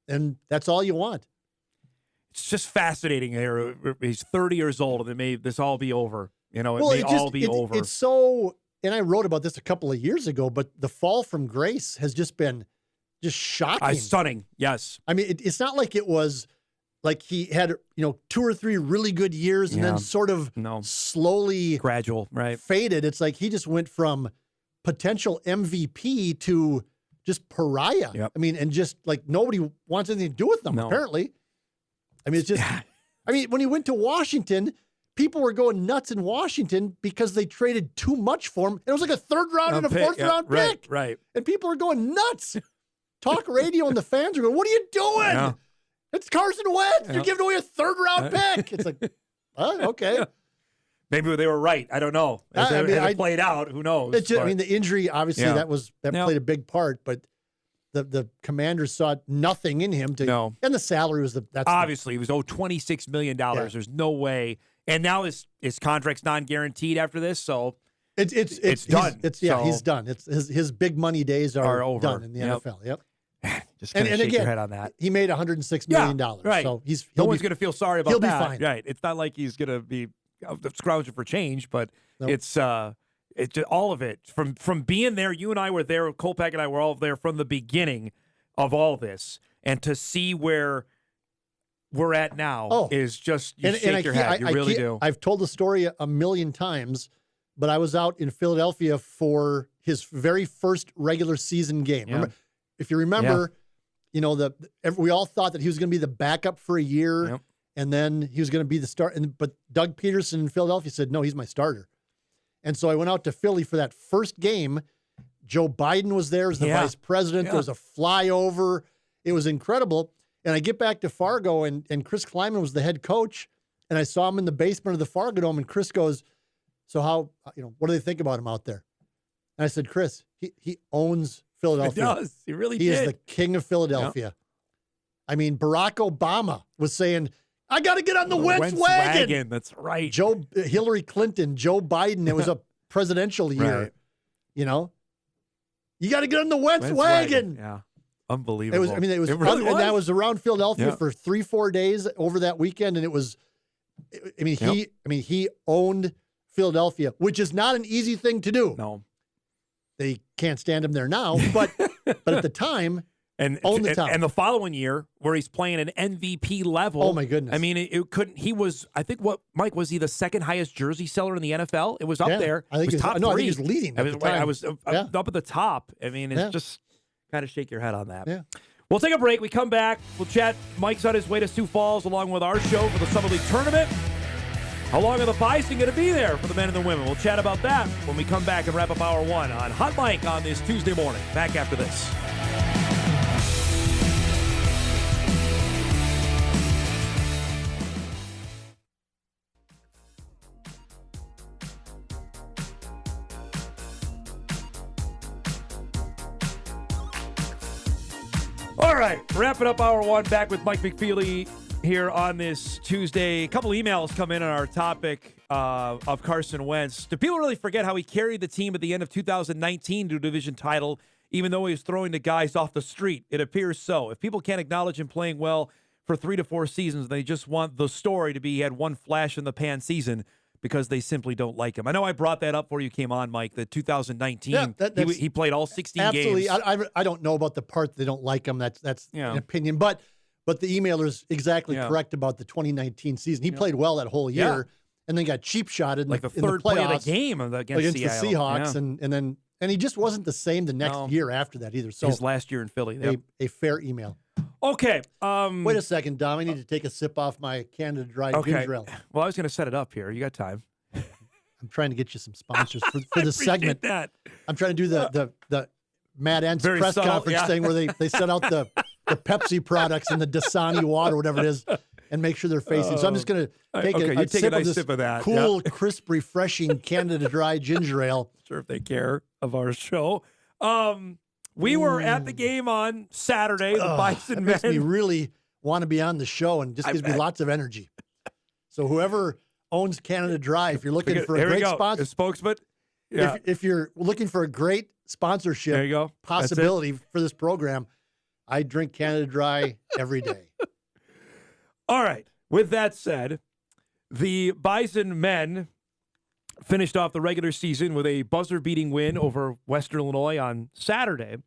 And that's all you want. It's just fascinating here. He's 30 years old, and it may this all be over. It may all be over. It's so, and I wrote about this a couple of years ago, but the fall from grace has just been shocking. Stunning. Yes. I mean, it's not like it was like he had, 2 or 3 really good years and then sort of slowly gradual, faded. It's like he just went from potential MVP to just pariah. Yep. I mean, and just like nobody wants anything to do with them, apparently. I mean, it's just, when he went to Washington, people were going nuts in Washington because they traded too much for him. It was like a 3rd round and a 4th round pick. Right. And people are going nuts. Talk radio and the fans are going, what are you doing? Yeah. It's Carson Wentz. You're giving away a 3rd round pick. It's like, okay. Yeah. Maybe they were right. I don't know. As it played out, who knows? The injury, obviously, that played a big part, but the Commanders saw nothing in him and the salary was obviously he was owed $26 million. Yeah. There's no way. And now his contract's non-guaranteed after this, so it's done. He's done. It's his big money days are over. Done in the NFL. Yep. Just kind of shake your head on that. He made $106 million. Right. So no one's going to feel sorry about he'll that. He'll be fine. Right. It's not like he's going to be scrounging for change, but it's just all of it from being there. You and I were there. Kolpak and I were all there from the beginning of all this, and to see where we're at now is just shake your head. You really do. I've told the story a million times, but I was out in Philadelphia for his very first regular season game. Yeah. If you remember, we all thought that he was going to be the backup for a year, and then he was going to be the start. But Doug Peterson in Philadelphia said, no, he's my starter. And so I went out to Philly for that first game. Joe Biden was there as the vice president. There was a flyover. It was incredible. And I get back to Fargo, and Chris Kleiman was the head coach, and I saw him in the basement of the Fargo Dome, and Chris goes, so how, what do they think about him out there? And I said, Chris, he owns Philadelphia. He does. He really He is the king of Philadelphia. Yep. I mean, Barack Obama was saying, I got to get on the Wentz wagon. That's right. Hillary Clinton, Joe Biden, it was a presidential year. Right. You got to get on the Wentz wagon. Yeah. Unbelievable. It was. And that was around Philadelphia for 3-4 days over that weekend. And it was, he owned Philadelphia, which is not an easy thing to do. No. They can't stand him there now, but at the time, owned the town. And the following year, where he's playing an MVP level. Oh my goodness! I mean, it couldn't. He was. I think Mike was he the second highest jersey seller in the NFL? It was up there. I think it was top 3. No, I think he was leading. I was up at the top. I mean, it's just kind of shake your head on that. Yeah. We'll take a break. We come back. We'll chat. Mike's on his way to Sioux Falls along with our show for the Summer League Tournament. How long are the Bison going to be there for the men and the women? We'll chat about that when we come back and wrap up Hour 1 on Hot Mike on this Tuesday morning. Back after this. All right, wrapping up Hour 1, back with Mike McFeely here on this Tuesday. A couple emails come in on our topic of Carson Wentz. Do people really forget how he carried the team at the end of 2019 to a division title, even though he was throwing the guys off the street? It appears so. If people can't acknowledge him playing well for 3 to 4 seasons, they just want the story to be he had one flash-in-the-pan season because they simply don't like him. I know I brought that up before you came on, Mike, the 2019. He played all 16 absolutely. games. I don't know about the part they don't like him. That's an opinion. But the emailer's exactly correct about the 2019 season. He played well that whole year and then got cheap-shotted like the in the third play playoffs of the game against the Seahawks. And he just wasn't the same the next year after that either. So his last year in Philly. A fair email. Okay. Wait a second, Dom. I need to take a sip off my Canada Dry ginger ale. Well, I was going to set it up here. You got time. I'm trying to get you some sponsors for the segment. That. I'm trying to do the Matt Entz press conference thing where they set out the Pepsi products and the Dasani water, whatever it is, and make sure they're facing. So I'm just going to take a sip of that. Cool, crisp, refreshing Canada Dry ginger ale. Sure, if they care of our show. We were at the game on Saturday. The Bison men. Makes me really want to be on the show and just gives me lots of energy. So whoever owns Canada Dry, if you're looking for a great sponsor, spokesman, yeah. If you're looking for a great sponsorship there you go. possibility for this program, I drink Canada Dry every day. All right. With that said, the Bison men finished off the regular season with a buzzer-beating win over Western Illinois on Saturday,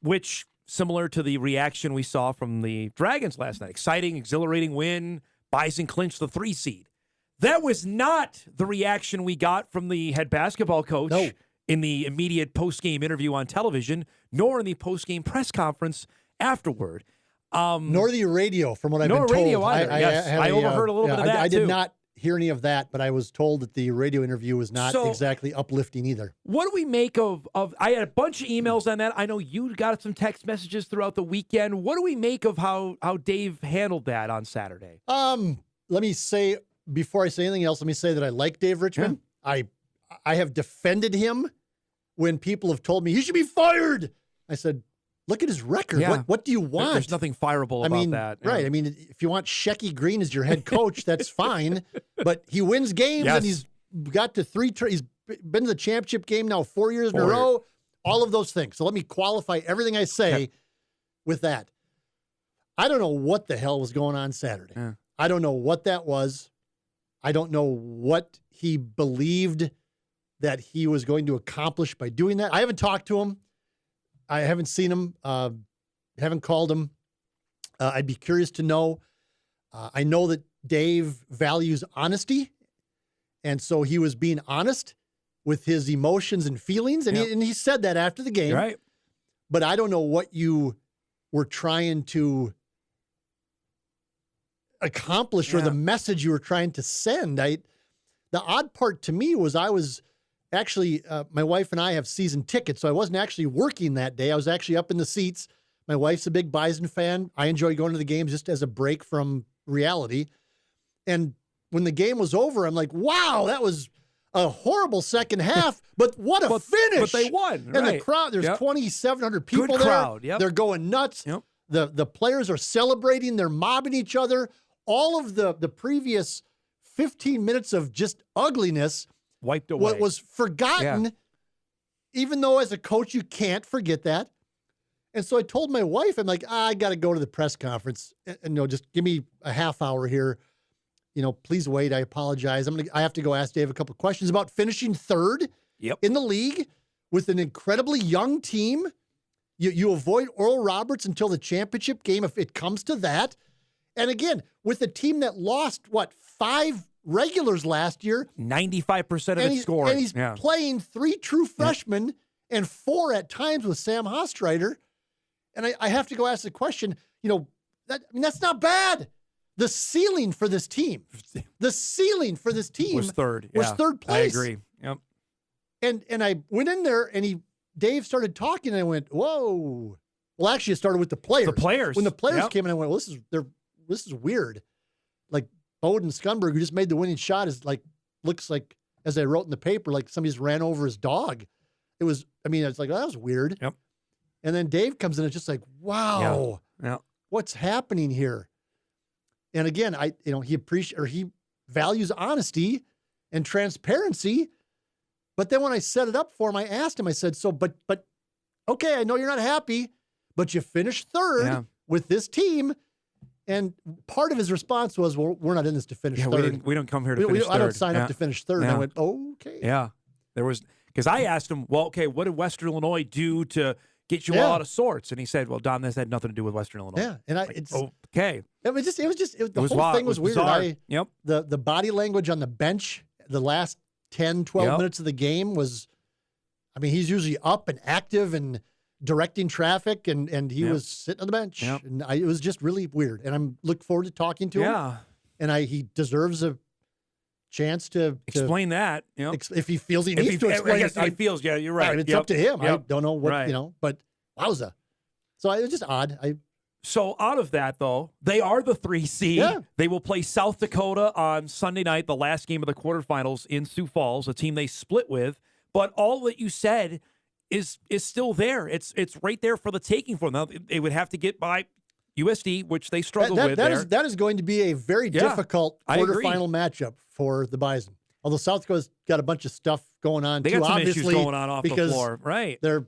which, similar to the reaction we saw from the Dragons last night, exciting, exhilarating win, Bison clinched the 3 seed. That was not the reaction we got from the head basketball coach in the immediate post-game interview on television, nor in the post-game press conference afterward. Nor the radio, from what I've been told. Nor radio either, I overheard a little bit of that, I did too. not hear any of that, but I was told that the radio interview was not exactly uplifting either. What do we make of I had a bunch of emails on that. I know you got some text messages throughout the weekend. What do we make of how Dave handled that on Saturday? Let me say, before I say anything else, let me say that I like Dave Richmond. Yeah. I have defended him when people have told me he should be fired. I said, look at his record. Yeah. What do you want? There's nothing fireable about that. Right. I mean, if you want Shecky Green as your head coach, that's fine. But he wins games and he's got to he's been to the championship game now 4 years in a row. All of those things. So let me qualify everything I say with that. I don't know what the hell was going on Saturday. Yeah. I don't know what that was. I don't know what he believed that he was going to accomplish by doing that. I haven't talked to him. I haven't seen him. Haven't called him. I'd be curious to know. I know that Dave values honesty, and so he was being honest with his emotions and feelings, and he said that after the game. Right. But I don't know what you were trying to accomplish or the message you were trying to send. The odd part to me was I was actually, my wife and I have season tickets, so I wasn't actually working that day. I was actually up in the seats. My wife's a big Bison fan. I enjoy going to the games just as a break from reality. And when the game was over, I'm like, wow, that was a horrible second half, but what a finish. But they won. And the crowd, there's 2,700 people there. Crowd. Yep. They're going nuts. Yep. The players are celebrating. They're mobbing each other. All of the previous 15 minutes of just ugliness wiped away. What was forgotten, even though as a coach you can't forget that. And so I told my wife, I'm like, I got to go to the press conference, and just give me a half hour here. Please wait. I apologize. I have to go ask Dave a couple of questions about finishing third in the league with an incredibly young team. You avoid Oral Roberts until the championship game if it comes to that. And again, with a team that lost, 5 regulars last year. 95% of it scored. And he's playing 3 true freshmen and 4 at times with Sam Hostreiter. And I have to go ask the question, that's not bad. The ceiling for this team was third. Was third place. I agree. Yep. And I went in there and Dave started talking and I went, whoa. Well, actually, it started with the players. When the players came in, I went, well, this is weird. Like Bowden Scunberg, who just made the winning shot, looks like, as I wrote in the paper, like somebody just ran over his dog. It's like, that was weird. Yep. And then Dave comes in and it's just like, wow, what's happening here? And again, he values honesty and transparency. But then when I set it up for him, I asked him, I said, but okay, I know you're not happy, but you finished third with this team. And part of his response was, well, we're not in this to finish third. We don't come here to finish third. I don't sign up to finish third. And I went, okay. Yeah. Because I asked him, well, okay, what did Western Illinois do to get you all out of sorts? And he said, well, Don, this had nothing to do with Western Illinois. Yeah. And okay. The whole thing was weird. The body language on the bench, the last 10, 12 minutes of the game was, he's usually up and active and directing traffic, and he was sitting on the bench. Yep. And it was just really weird. And I'm looking forward to talking to him. And he deserves a chance to explain that. If he feels he needs to explain it. He feels, you're right. It's up to him. I don't know what, but wowza. So it was just odd. So out of that, though, they are the 3 seed. Yeah. They will play South Dakota on Sunday night, the last game of the quarterfinals in Sioux Falls, a team they split with. But all that you said is still there. It's right there for the taking for them. Now, they would have to get by USD, which they struggled with there. That is going to be a very difficult quarterfinal matchup for the Bison. Although South Dakota's got a bunch of stuff going on, they too, got some obviously, issues going on off the floor. Right. They're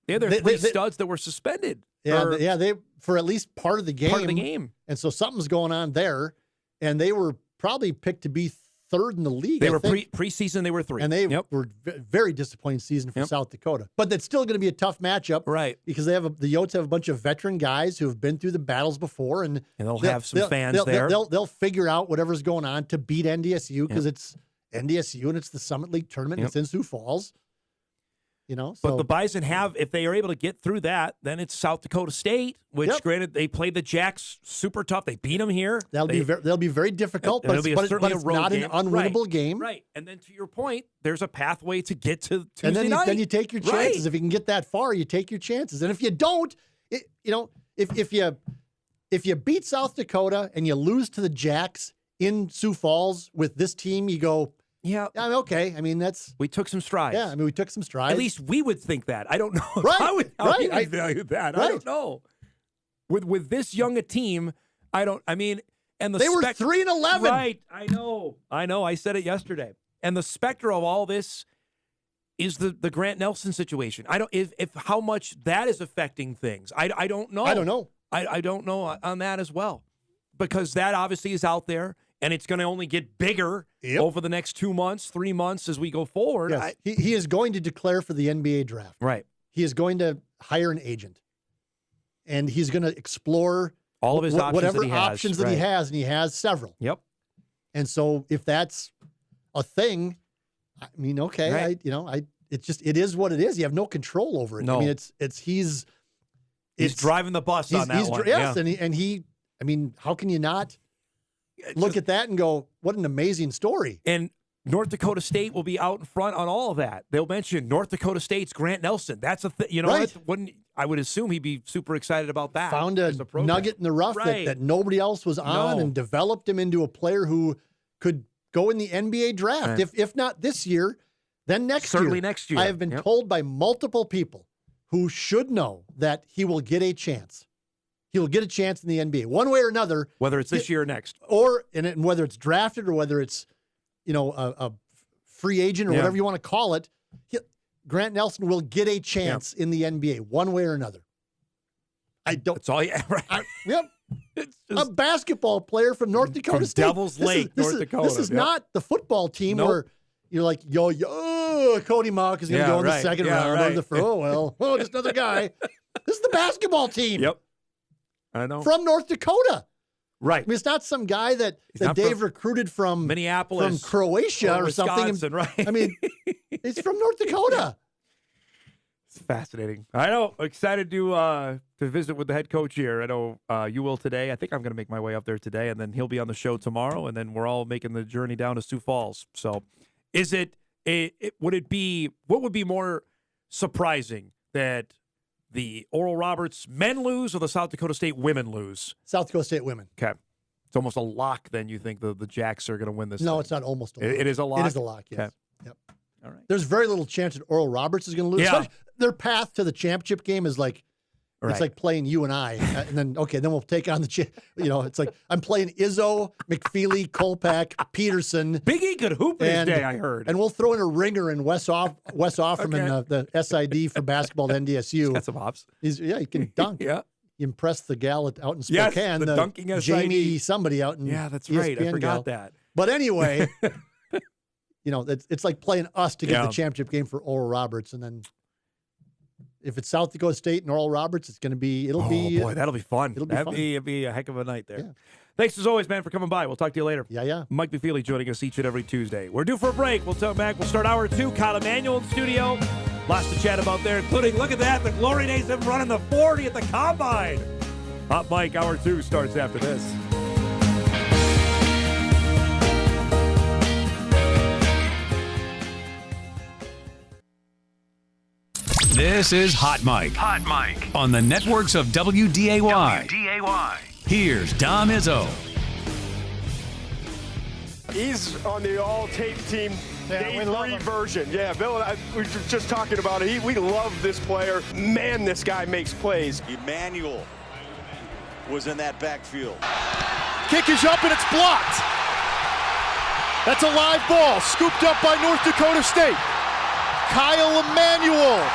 3 studs that were suspended. They for at least part of the game. Part of the game. And so something's going on there. And they were probably picked to be 3rd in the league. They were preseason, they were 3. And they were very disappointing season for South Dakota. But that's still going to be a tough matchup. Right. Because the Yotes have a bunch of veteran guys who have been through the battles before. And they'll have some fans there. They'll figure out whatever's going on to beat NDSU because it's NDSU and it's the Summit League tournament. And it's in Sioux Falls. But the Bison have, if they are able to get through that, then it's South Dakota State, which granted they played the Jacks super tough. They beat them here. They'll be very difficult, but it's not an unwinnable game. Right. And then to your point, there's a pathway to get to Tuesday night. Then you take your chances. If you can get that far, you take your chances. And if you don't, if you beat South Dakota and you lose to the Jacks in Sioux Falls with this team, you go, yeah, okay. I mean, we took some strides. Yeah, I mean, we took some strides. At least we would think that. I don't know how we would value that. I don't know. With this young a team, they were 3-11. Right. I know. I said it yesterday. And the specter of all this is the Grant Nelson situation. I don't if how much that is affecting things. I don't know. I don't know. I don't know on that as well, because that obviously is out there. And it's going to only get bigger over the next 2 months, 3 months as we go forward. Yes. He is going to declare for the NBA draft. Right. He is going to hire an agent. And he's going to explore all of his whatever options that he has, and he has several. Yep. And so if that's a thing, I mean, okay, right. It is what it is. You have no control over it. No. I mean, he's driving the bus on that one. Yes, and he, I mean, how can you not look at that and go, what an amazing story. And North Dakota State will be out in front on all of that. They'll mention North Dakota State's Grant Nelson. That's a thing. I would assume he'd be super excited about that. Found a nugget in the rough that nobody else was on and developed him into a player who could go in the NBA draft. Right. If not this year, then next year. Certainly next year. I have been told by multiple people who should know that he will get a chance. He will get a chance in the NBA, one way or another. Whether it's this year or next. And whether it's drafted or whether it's, a free agent or whatever you want to call it, Grant Nelson will get a chance in the NBA, one way or another. That's all. Yeah, right. It's a basketball player from North Dakota State. Devil's Lake, North Dakota. This is not the football team where you're like, Cody Mock is going to go in the second round. Or the just another guy. This is the basketball team. Yep. I know. From North Dakota. Right. I mean, it's not some guy that Dave recruited from Minneapolis, from Croatia or something. Right. I mean, it's from North Dakota. It's fascinating. I know. Excited to visit with the head coach here. I know you will today. I think I'm going to make my way up there today, and then he'll be on the show tomorrow, and then we're all making the journey down to Sioux Falls. So, what would be more surprising, that the Oral Roberts men lose or the South Dakota State women lose? South Dakota State women. Okay. It's almost a lock then, you think the Jacks are going to win this thing. It's not almost a lock. It is a lock? It is a lock, yes. Okay. Yep. All right. There's very little chance that Oral Roberts is going to lose. Yeah. Their path to the championship game is like, it's like playing you and I. And then we'll take on it's like I'm playing Izzo, McFeely, Kolpak, Peterson. Big E could hoop this day, I heard. And we'll throw in a ringer in Wes Offerman, the SID for basketball at NDSU. He's got some hops. He can dunk. Yeah. You impress the gal out in Yes, Spokane. the dunking SID. Jamie somebody out in that's ESPN right. I forgot gal. that. But anyway, it's like playing us to get the championship game for Oral Roberts, and then if it's South Dakota State and Oral Roberts, it'll be that'll be fun. It'd be a heck of a night there. Yeah. Thanks as always, man, for coming by. We'll talk to you later. Yeah. Mike McFeely joining us each and every Tuesday. We're due for a break. We'll come back. We'll start hour 2. Kyle Emanuel in the studio. Lots to chat about there, including, look at that, the Glory Days have running the 40 at the Combine. Hot Mike, hour 2 starts after this. This is Hot Mike. Hot Mike. On the networks of WDAY. Here's Dom Izzo. He's on the all-tape team day 3 version. Yeah, Bill and I we were just talking about it. We love this player. Man, this guy makes plays. Emanuel was in that backfield. Kick is up and it's blocked. That's a live ball scooped up by North Dakota State. Kyle Emanuel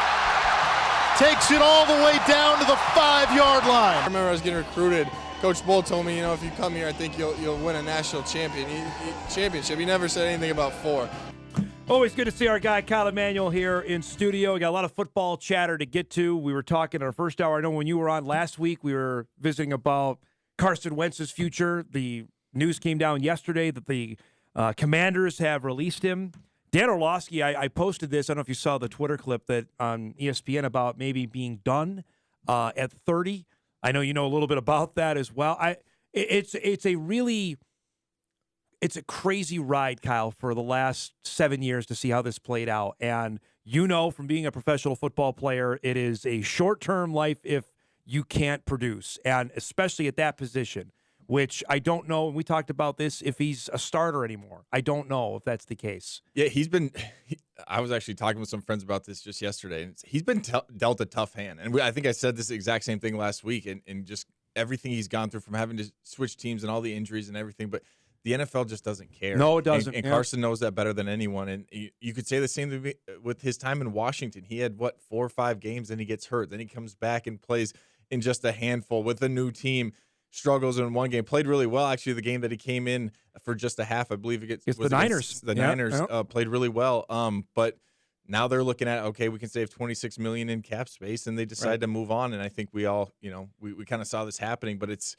takes it all the way down to the 5-yard line. I remember I was getting recruited. Coach Bull told me, if you come here, I think you'll win a national championship. He never said anything about 4. Always good to see our guy Kyle Emanuel here in studio. We got a lot of football chatter to get to. We were talking in our first hour. I know when you were on last week, we were visiting about Carson Wentz's future. The news came down yesterday that the Commanders have released him. Dan Orlovsky, I posted this. I don't know if you saw the Twitter clip that on ESPN about maybe being done at 30. I know you know a little bit about that as well. It's a crazy ride, Kyle, for the last 7 years to see how this played out. And from being a professional football player, it is a short-term life if you can't produce, and especially at that position, which I don't know. And we talked about this, if he's a starter anymore. I don't know if that's the case. Yeah, I was actually talking with some friends about this just yesterday, and he's been dealt a tough hand. And I think I said this exact same thing last week, and just everything he's gone through from having to switch teams and all the injuries and everything. But the NFL just doesn't care. No, it doesn't. And Carson knows that better than anyone. And you could say the same thing with his time in Washington. He had, 4 or 5 games, then he gets hurt. Then he comes back and plays in just a handful with a new team. Struggles in one game, played really well. Actually, the game that he came in for just a half, I believe it's the Niners. The Niners played really well. But now they're looking at, okay, we can save $26 million in cap space, and they decide to move on. And I think we all, we kind of saw this happening. But it's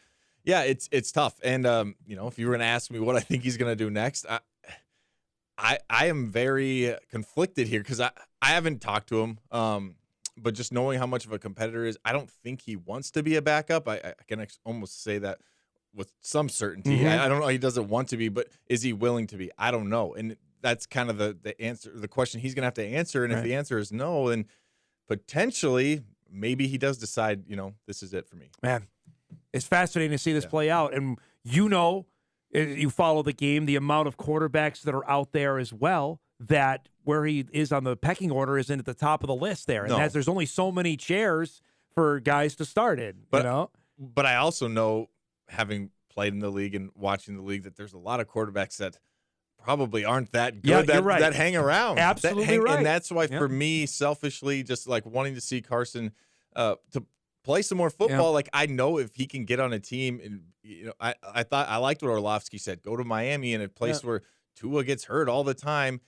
tough. And if you were going to ask me what I think he's going to do next, I am very conflicted here because I haven't talked to him. But just knowing how much of a competitor he is, I don't think he wants to be a backup. I can almost say that with some certainty. Mm-hmm. I don't know he doesn't want to be, but is he willing to be? I don't know. And that's kind of the answer, the question he's going to have to answer. And if the answer is no, then potentially maybe he does decide, this is it for me. Man, it's fascinating to see this play out. And you follow the game, the amount of quarterbacks that are out there as well, that where he is on the pecking order isn't at the top of the list there. And there's only so many chairs for guys to start in, But I also know, having played in the league and watching the league, that there's a lot of quarterbacks that probably aren't that good that hang around. Absolutely right. And that's why for me, selfishly, just like wanting to see Carson to play some more football, like I know if he can get on a team, and I liked what Orlovsky said, go to Miami in a place where Tua gets hurt all the time.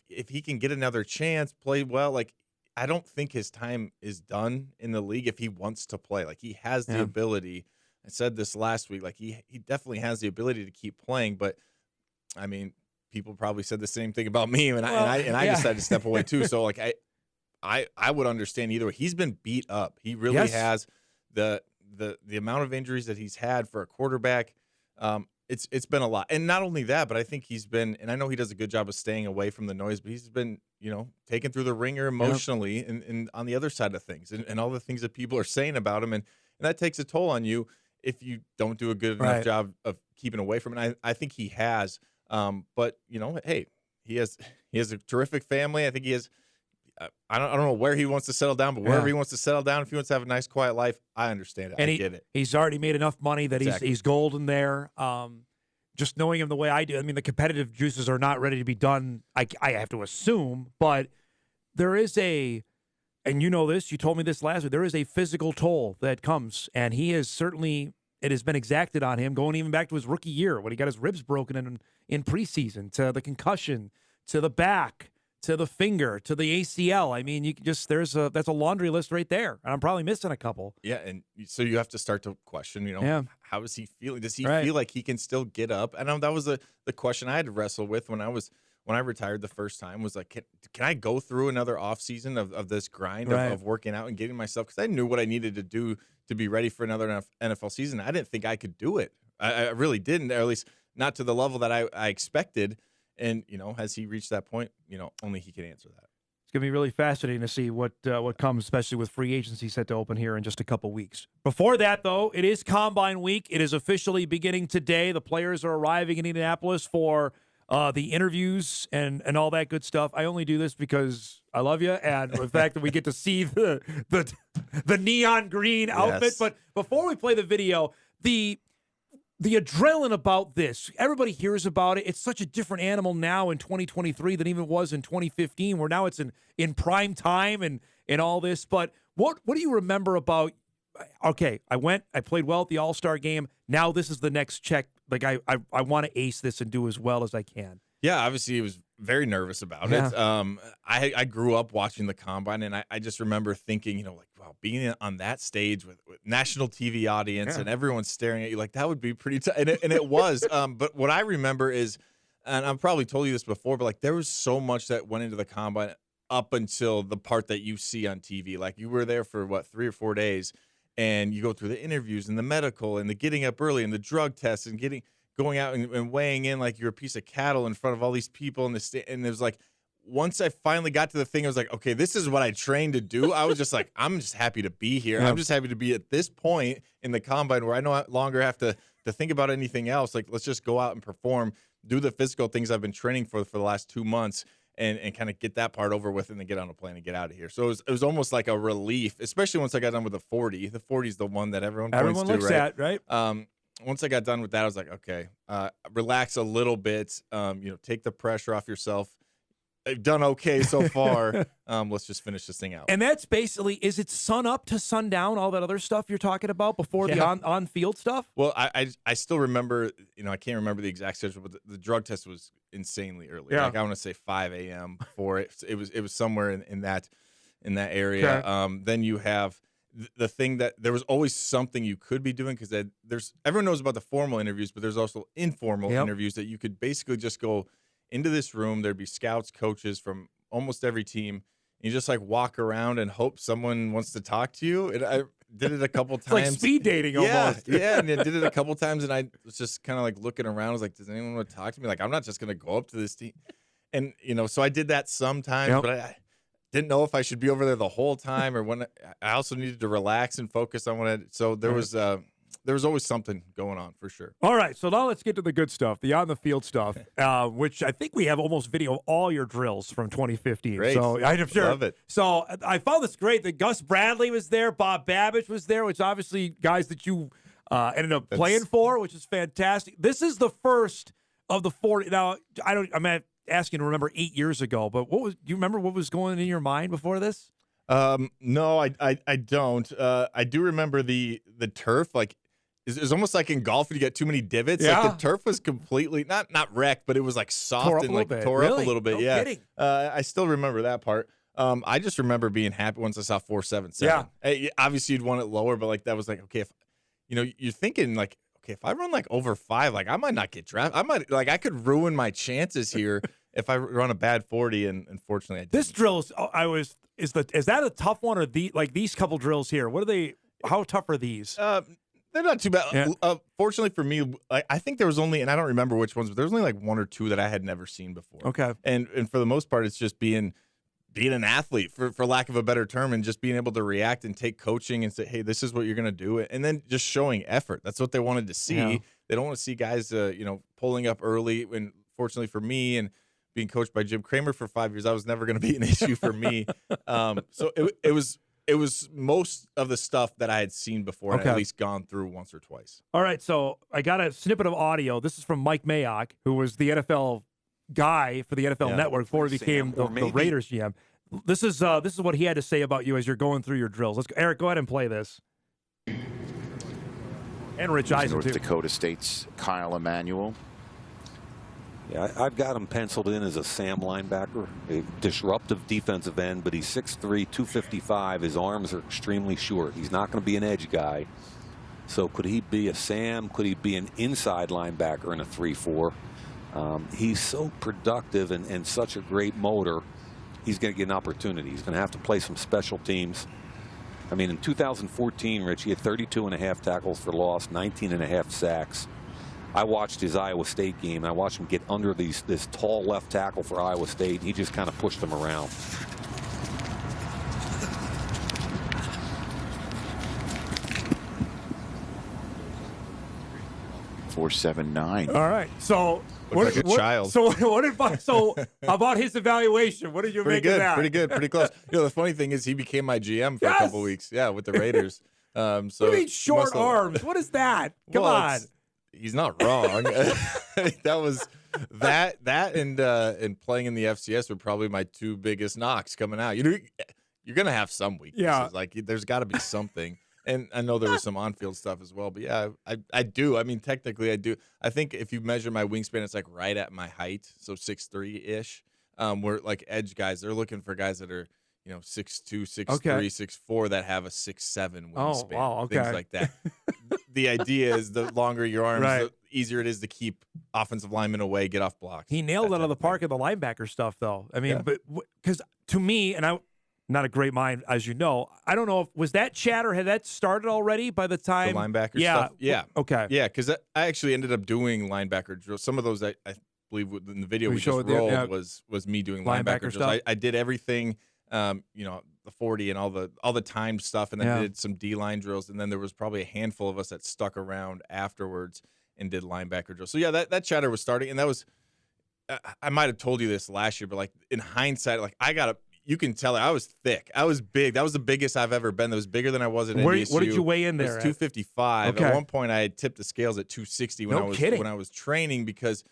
If he can get another chance, play well, like I don't think his time is done in the league if he wants to play. Like he has the ability. I said this last week, like he definitely has the ability to keep playing, but I mean, people probably said the same thing about me, and I decided to step away too. So like I would understand either way. He's been beat up. He really has. The amount of injuries that he's had for a quarterback, it's been a lot. And not only that, but I think he's been, and I know he does a good job of staying away from the noise, but he's been, taken through the ringer emotionally and on the other side of things and all the things that people are saying about him. And that takes a toll on you if you don't do a good enough job of keeping away from it. I think he has. But hey, he has a terrific family. I think he has, I don't know where he wants to settle down, but wherever he wants to settle down, if he wants to have a nice, quiet life, I understand it. And I get it. He's already made enough money that he's golden there. Just knowing him the way I do, I mean, the competitive juices are not ready to be done, I have to assume, but there is and you know this, you told me this last week, there is a physical toll that comes, and he has certainly, it has been exacted on him, going even back to his rookie year when he got his ribs broken in preseason, to the concussion, to the back, to the finger, to the ACL. I mean, you can just that's a laundry list right there, and I'm probably missing a couple. Yeah, and so you have to start to question, how is he feeling? Does he feel like he can still get up? I know that was the question I had to wrestle with when I retired the first time, was like, can I go through another off season of this grind of working out and getting myself, because I knew what I needed to do to be ready for another NFL season. I didn't think I could do it. I really didn't, or at least not to the level that I expected. And, has he reached that point? Only he can answer that. It's going to be really fascinating to see what comes, especially with free agency set to open here in just a couple weeks. Before that, though, it is Combine Week. It is officially beginning today. The players are arriving in Indianapolis for the interviews and all that good stuff. I only do this because I love you, and the fact that we get to see the neon green outfit. Yes. But before we play the video, the adrenaline about this, everybody hears about it. It's such a different animal now in 2023 than even it was in 2015, where now it's in prime time and all this. But what do you remember about, okay, I played well at the All-Star game. Now this is the next check. Like, I want to ace this and do as well as I can. Yeah, obviously, he was very nervous about it. I grew up watching the Combine, and I just remember thinking, like, wow, being on that stage with national TV audience and everyone's staring at you, like, that would be pretty tough. And it was. But what I remember is, and I've probably told you this before, but, like, there was so much that went into the Combine up until the part that you see on TV. Like, you were there for, 3 or 4 days, and you go through the interviews and the medical and the getting up early and the drug tests and going out and weighing in like you're a piece of cattle in front of all these people in the and it was like, once I finally got to the thing, I was like, okay, this is what I trained to do. I was just like, I'm just happy to be here. I'm just happy to be at this point in the Combine where I no longer have to think about anything else. Like, let's just go out and perform, do the physical things I've been training for the last 2 months and kind of get that part over with and then get on a plane and get out of here. So it was almost like a relief, especially once I got done with the 40. The 40 is the one that everyone looks at, right? Once I got done with that, I was like, okay, relax a little bit. Take the pressure off yourself. I've done okay so far. Let's just finish this thing out. And that's basically, is it sun up to sundown, all that other stuff you're talking about before the on-field stuff? Well, I still remember, I can't remember the exact schedule, but the drug test was insanely early. Yeah. Like, I want to say 5 a.m. for it. It was somewhere in that area. Okay. Then you have the thing that there was always something you could be doing, because everyone knows about the formal interviews, but there's also informal interviews that you could basically just go into this room. There'd be scouts, coaches from almost every team. And you just like walk around and hope someone wants to talk to you. And I did it a couple times. It's like speed dating almost. Yeah, and I did it a couple times, and I was just kind of like looking around. I was like, does anyone want to talk to me? Like, I'm not just going to go up to this team. And, so I did that sometimes, but I didn't know if I should be over there the whole time or when. I also needed to relax and focus on what I did. So there was always something going on for sure. All right, so now let's get to the good stuff, the on-the-field stuff, which I think we have almost video of all your drills from 2015. Great. So I'm sure. Love it. So I found this great that Gus Bradley was there, Bob Babbage was there, which obviously guys that you ended up playing for, which is fantastic. This is the first of the 40. Now, I'm asking to remember 8 years ago, but do you remember what was going in your mind before this? No, I don't. I do remember the turf, like, it's almost like in golf when you get too many divots. Yeah. Like, the turf was completely not wrecked, but it was like soft and like tore up a little bit. No yeah. kidding. I still remember that part. I just remember being happy once I saw 4.77. Yeah. Obviously you'd want it lower, but like that was like, okay, if you're thinking like, okay, if I run like over 5, like I might not get drafted. I could ruin my chances here if I run a bad 40, and unfortunately I didn't. This drill is that a tough one, or these couple drills here? How tough are these? They're not too bad. Yeah. Fortunately for me, I think there was only, and I don't remember which ones, but there was only like 1 or 2 that I had never seen before. Okay. And for the most part, it's just being an athlete, for lack of a better term, and just being able to react and take coaching and say, hey, this is what you're going to do. And then just showing effort. That's what they wanted to see. Yeah. They don't want to see guys, pulling up early. And fortunately for me, and being coached by Jim Kramer for 5 years, that was never going to be an issue for me. So it was most of the stuff that I had seen before and at least gone through once or twice. All right, so I got a snippet of audio. This is from Mike Mayock, who was the NFL guy for the NFL Network before he became the Raiders GM. This is what he had to say about you as you're going through your drills. Eric, go ahead and play this. And Rich Eisen, North Dakota State's Kyle Emanuel. Yeah, I've got him penciled in as a Sam linebacker, a disruptive defensive end, but he's 6'3", 255. His arms are extremely short. He's not going to be an edge guy. So could he be a Sam? Could he be an inside linebacker in a 3-4? He's so productive and such a great motor. He's going to get an opportunity. He's going to have to play some special teams. I mean, in 2014, Rich, he had 32.5 tackles for loss, 19.5 sacks. I watched his Iowa State game. I watched him get under this tall left tackle for Iowa State. He just kind of pushed him around. 4.79. All right. So Looks like a child. So about his evaluation, what did you make of that? Pretty good. Pretty close. The funny thing is he became my GM for a couple weeks. Yeah, with the Raiders. So what do you mean short arms? What is that? Come on. He's not wrong. That was that and playing in the FCS were probably my two biggest knocks coming out. You're gonna have some weaknesses. Yeah. Like there's got to be something. And I know there was some on-field stuff as well, but yeah, I do. I mean, technically, I do. I think if you measure my wingspan, it's like right at my height, so 6'3" Where like edge guys, they're looking for guys that are 6'2", 6'3", 6'4", that have a 6'7" wingspan. Oh, wow, okay. Things like that. The idea is the longer your arms, Right. the easier it is to keep offensive linemen away, get off blocks. He nailed it out of the park in the linebacker stuff, though. I mean, but because to me, and I'm not a great mind, as you know, I don't know if was that chatter, had that started already by the time The linebacker yeah, stuff? Yeah. Okay. Yeah, because I actually ended up doing linebacker drills. Some of those I believe in the video we just showed rolled yeah. was me doing Linebacker linebacker stuff? drills. I did everything, the 40 and all the timed stuff, and then Yeah. did some D-line drills, and then there was probably a handful of us that stuck around afterwards and did linebacker drills. So yeah, that chatter was starting, and that was I might have told you this last year, but like in hindsight, like you can tell I was thick. I was big. That was the biggest I've ever been. That was bigger than I was at NDSU. What did you weigh in there? It was 255. Okay. At one point, I had tipped the scales at 260 when I was training because,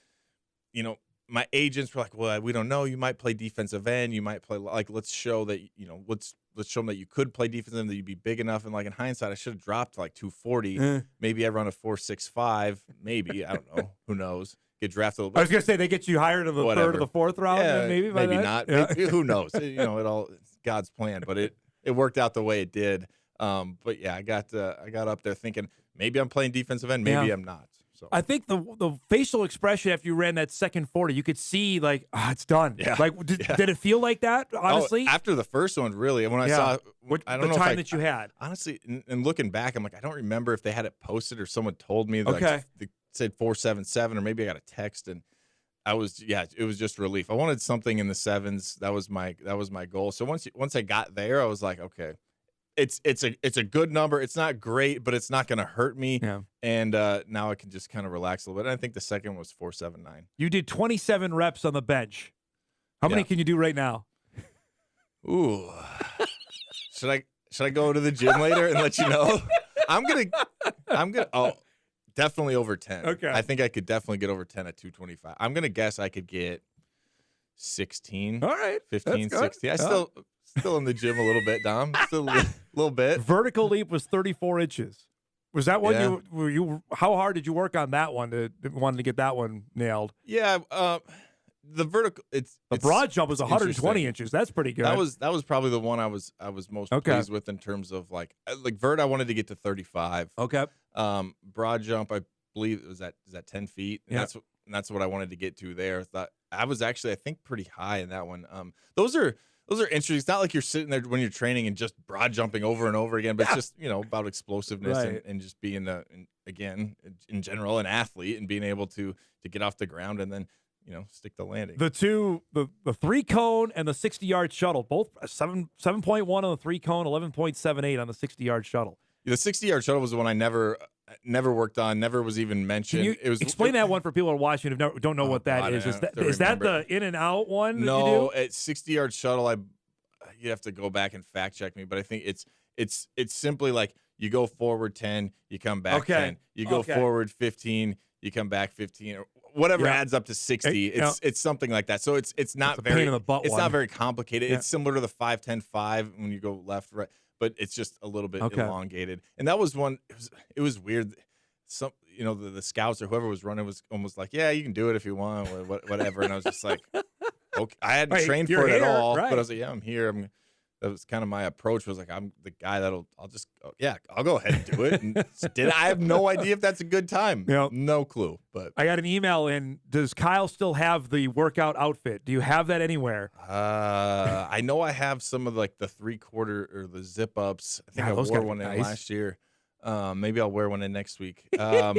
my agents were like, "Well, we don't know. You might play defensive end. You might play let's show that let's show them that you could play defensive end, that you'd be big enough." And like in hindsight, I should have dropped to like 240. Maybe I run a 4.65. Maybe I don't know. Who knows? Get drafted a little bit. I was gonna say they get you higher to the third or the fourth round. Yeah, maybe not. Yeah. Who knows? It all it's God's plan, but it worked out the way it did. But yeah, I got up there thinking maybe I'm playing defensive end, maybe I'm not. So I think the facial expression after you ran that second 40, you could see like, it's done. Yeah. Like, did it feel like that? Honestly, after the first one, really, when I saw I don't the know time that you had. Honestly, and looking back, I'm like, I don't remember if they had it posted or someone told me that Okay. they said 4.77, or maybe I got a text, and it was just relief. I wanted something in the sevens. That was my goal. So once I got there, I was like, okay, it's a good number. It's not great, but it's not going to hurt me. Yeah. And now I can just kind of relax a little bit. And I think the second was 4.79. You did 27 reps on the bench. How many can you do right now? Ooh, should I go to the gym later and let you know? I'm gonna. Oh, definitely over 10. Okay. I think I could definitely get over 10 at 225. I'm gonna guess I could get 16. All right. 15, That's good. 16. I still in the gym a little bit, Dom. Still a little bit. Vertical leap was 34 inches. Was that one Yeah. how hard did you work on that one wanted to get that one nailed? Yeah. The vertical. It's broad jump was it's 120 interesting. inches. That's pretty good. That was probably the one I was most pleased with in terms of like vert. I wanted to get to 35. Okay. Broad jump, I believe is that 10 feet. And Yeah. that's what I wanted to get to there. I was actually, I think, pretty high in that one. Those are interesting. It's not like you're sitting there when you're training and just broad jumping over and over again, but it's just about explosiveness Right. and just being again in general an athlete and being able to get off the ground and then stick the landing. The 3 cone and the 60-yard shuttle, both 7.1 on the 3 cone, 11.78 on the 60-yard shuttle. The 60-yard shuttle was the one I never worked on, never was even mentioned. Can you explain that one for people who are watching who don't know what that is? Is that the in and out one? No, that you do? at 60-yard shuttle, you have to go back and fact check me, but I think it's simply like you go forward 10, you come back 10, you go forward 15, you come back 15, or whatever adds up to 60. It's something like that. So it's not a very pain in the butt it's one. not very complicated. Yeah. It's similar to the 5-10-5 when you go left, right, but it's just a little bit Okay. elongated. And that was one. It was weird. Some the scouts or whoever was running was almost like, yeah, you can do it if you want, or whatever. And I was just like, okay, I hadn't Right, trained you're for it here, at all, right. but I was like, yeah, I'm here. That was kind of my approach. Was like, I'm the guy I'll go ahead and do it. And I have no idea if that's a good time. No clue. But I got an email in. Does Kyle still have the workout outfit? Do you have that anywhere? I know I have some of like the 3/4 or the zip ups. I think I those wore gotta be one in nice. last year. Maybe I'll wear one in next week. I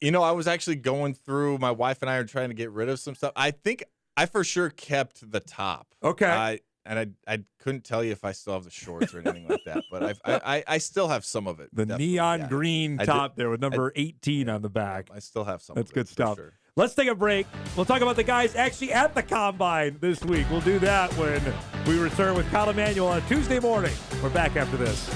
was actually going through. My wife and I are trying to get rid of some stuff. I think I for sure kept the top. Okay. I couldn't tell you if I still have the shorts or anything like that, but I still have some of it. The definitely, neon green top there with number 18 on the back. I still have some. That's of it, good stuff. for sure. Let's take a break. We'll talk about the guys actually at the Combine this week. We'll do that when we return with Kyle Emanuel on Tuesday morning. We're back after this.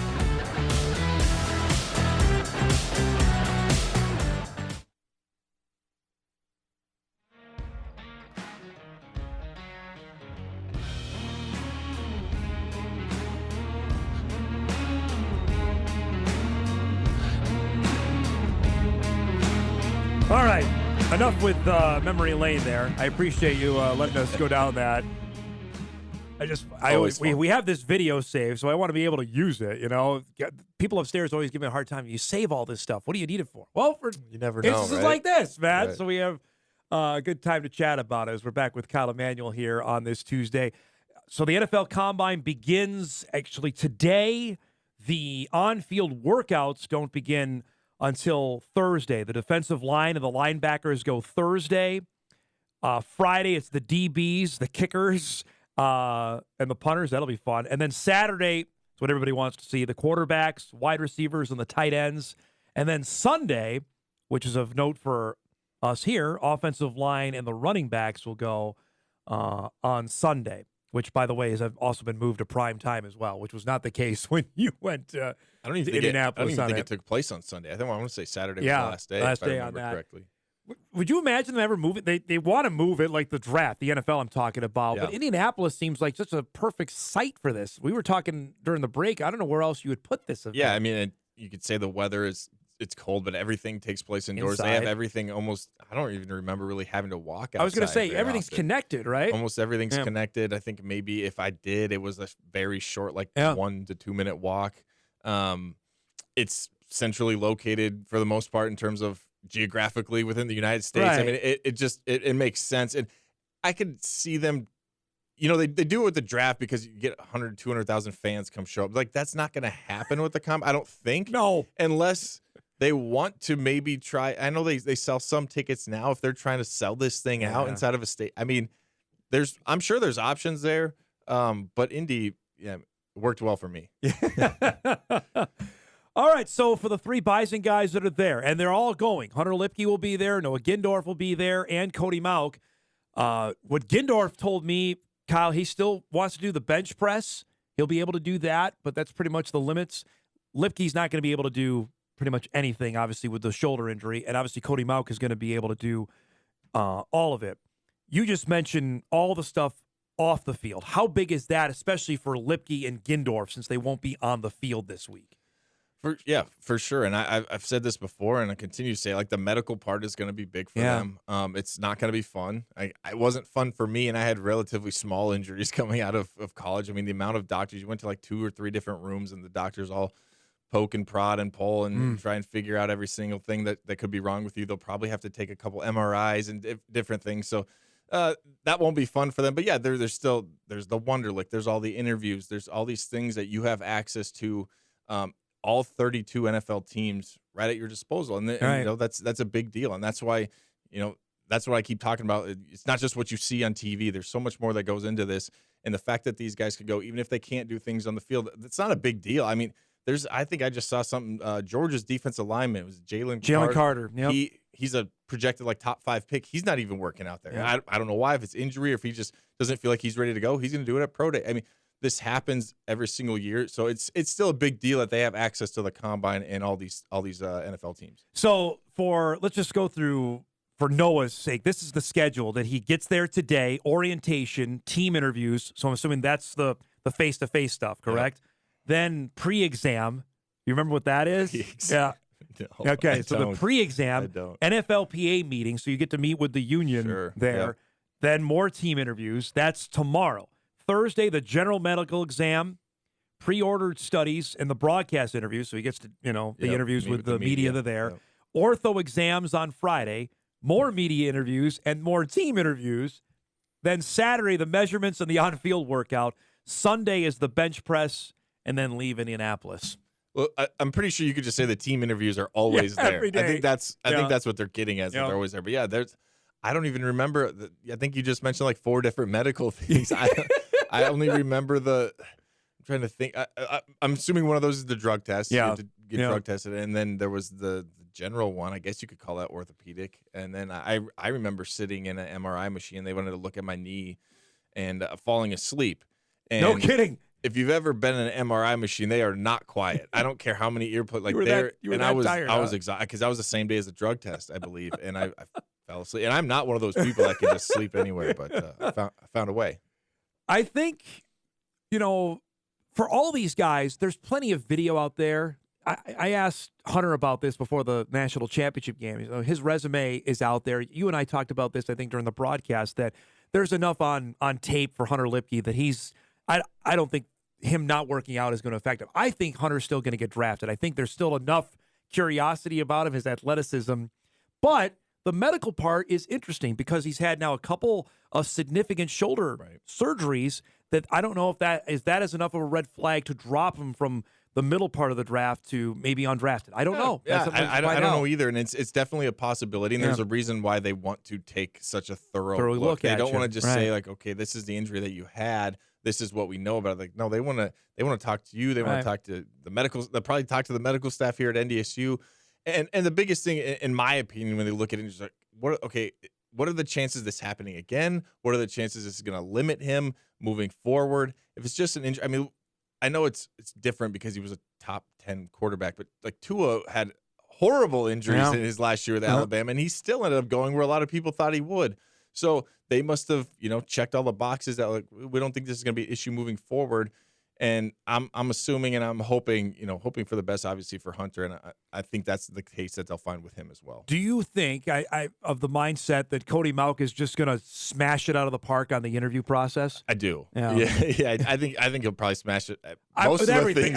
All right, enough with memory lane there. I appreciate you letting us go down that. We have this video saved, so I want to be able to use it. You know, people upstairs always give me a hard time. You save all this stuff. What do you need it for? Well, for you never know. Instances like this, man. Right. So we have a good time to chat about it as we're back with Kyle Emanuel here on this Tuesday. So the NFL Combine begins actually today. The on-field workouts don't begin until Thursday. The defensive line and the linebackers go Thursday. Friday, it's the DBs, the kickers, and the punters. That'll be fun. And then Saturday, it's what everybody wants to see, the quarterbacks, wide receivers, and the tight ends. And then Sunday, which is of note for us here, offensive line and the running backs will go on Sunday, which, by the way, has also been moved to prime time as well, which was not the case when you went to Indianapolis. I don't even think it took place on Sunday. I want to say Saturday was the last day. Last day on that. Correctly. Would you imagine them ever move it? They want to move it like the draft, the NFL I'm talking about. Yeah. But Indianapolis seems like such a perfect site for this. We were talking during the break. I don't know where else you would put this event. Yeah, I mean, you could say the weather it's cold, but everything takes place indoors. Inside. They have everything almost. I don't even remember really having to walk outside. I was going to say everything's connected, right? Almost everything's connected. I think maybe if I did, it was a very short, 1 to 2 minute walk. It's centrally located for the most part in terms of geographically within the United States. Right. I mean, it makes sense, and I could see them. You know, they do it with the draft because you get 100, 200,000 fans come show up. Like, that's not going to happen with the I don't think. No, unless they want to maybe try. I know they sell some tickets now if they're trying to sell this thing out inside of a state. I mean, I'm sure there's options there, but Indy, worked well for me. All right, so for the three Bison guys that are there, and they're all going, Hunter Lipke will be there, Noah Gindorf will be there, and Cody Mauch. What Gindorf told me, Kyle, he still wants to do the bench press. He'll be able to do that, but that's pretty much the limits. Lipke's not going to be able to do pretty much anything, obviously, with the shoulder injury, and obviously Cody Mauch is going to be able to do all of it. You just mentioned all the stuff off the field. How big is that, especially for Lipke and Gindorf, since they won't be on the field this week? For sure. And I've said this before, and I continue to say, the medical part is going to be big for them. It's not going to be fun. It wasn't fun for me, and I had relatively small injuries coming out of college. I mean, the amount of doctors, you went to 2 or 3 different rooms, and the doctors all poke and prod and pull and try and figure out every single thing that could be wrong with you. They'll probably have to take a couple MRIs and different things. So that won't be fun for them. But, yeah, there's the Wonderlic. There's all the interviews. There's all these things that you have access to. All 32 NFL teams right at your disposal. And that's a big deal. And that's why, that's what I keep talking about. It's not just what you see on TV. There's so much more that goes into this. And the fact that these guys could go, even if they can't do things on the field, that's not a big deal. I mean, I think I just saw something, Georgia's defensive lineman, it was Jalen Carter. Yep. He's a projected top 5 pick. He's not even working out there. Yeah. I don't know why, if it's injury or if he just doesn't feel like he's ready to go. He's going to do it at pro day. I mean, this happens every single year, so it's still a big deal that they have access to the combine and all these NFL teams. So let's just go through, for Noah's sake, this is the schedule that he gets there today: orientation, team interviews. So I'm assuming that's the face-to-face stuff, correct? Yep. Then pre-exam. You remember what that is? Pre-exam. Yeah. No, okay, so the pre-exam, NFLPA meeting. So you get to meet with the union there. Yep. Then more team interviews. That's tomorrow. Thursday, the general medical exam, pre-ordered studies, and the broadcast interviews. So he gets to, the interviews with the media that are there. Yep. Ortho exams on Friday, more media interviews, and more team interviews. Then Saturday, the measurements and the on-field workout. Sunday is the bench press, and then leave Indianapolis. Well, I'm pretty sure you could just say the team interviews are always there. Every day. I think that's what they're getting at. They're always there. But yeah, I don't even remember. I think you just mentioned 4 different medical things. I only remember I'm trying to think. I'm assuming one of those is the drug test. You have to get drug tested. And then there was the general one. I guess you could call that orthopedic. And then I remember sitting in an MRI machine. They wanted to look at my knee and falling asleep. And no kidding. If you've ever been in an MRI machine, they are not quiet. I don't care how many earplugs. Like I was exhausted because I was the same day as the drug test, I believe, and I fell asleep. And I'm not one of those people that can just sleep anywhere, but I found a way. I think, for all these guys, there's plenty of video out there. I asked Hunter about this before the national championship game. His resume is out there. You and I talked about this, I think, during the broadcast, that there's enough on tape for Hunter Lipke that I don't think him not working out is going to affect him. I think Hunter's still going to get drafted. I think there's still enough curiosity about him, his athleticism. But the medical part is interesting because he's had now a couple of significant shoulder surgeries that I don't know if that is enough of a red flag to drop him from the middle part of the draft to maybe undrafted. I don't know. Yeah, I don't know either, and it's definitely a possibility, and there's a reason why they want to take such a thorough look. They don't want to just say, like, okay, this is the injury that you had. This is what we know about it. Like, no, they want to talk to you. They want to talk to the medical. They'll probably talk to the medical staff here at NDSU. And the biggest thing, in my opinion, when they look at it, is like, what are the chances of this happening again? What are the chances this is going to limit him moving forward? If it's just an injury, I mean, I know it's different because he was a top 10 quarterback, but like Tua had horrible injuries in his last year with Alabama, and he still ended up going where a lot of people thought he would. So they must have, checked all the boxes that, like, we don't think this is going to be an issue moving forward. And I'm assuming and I'm hoping for the best, obviously, for Hunter. And I think that's the case that they'll find with him as well. Do you think, I of the mindset that Cody Mauch is just going to smash it out of the park on the interview process? I do. Yeah. I think he'll probably smash it. Most of everything.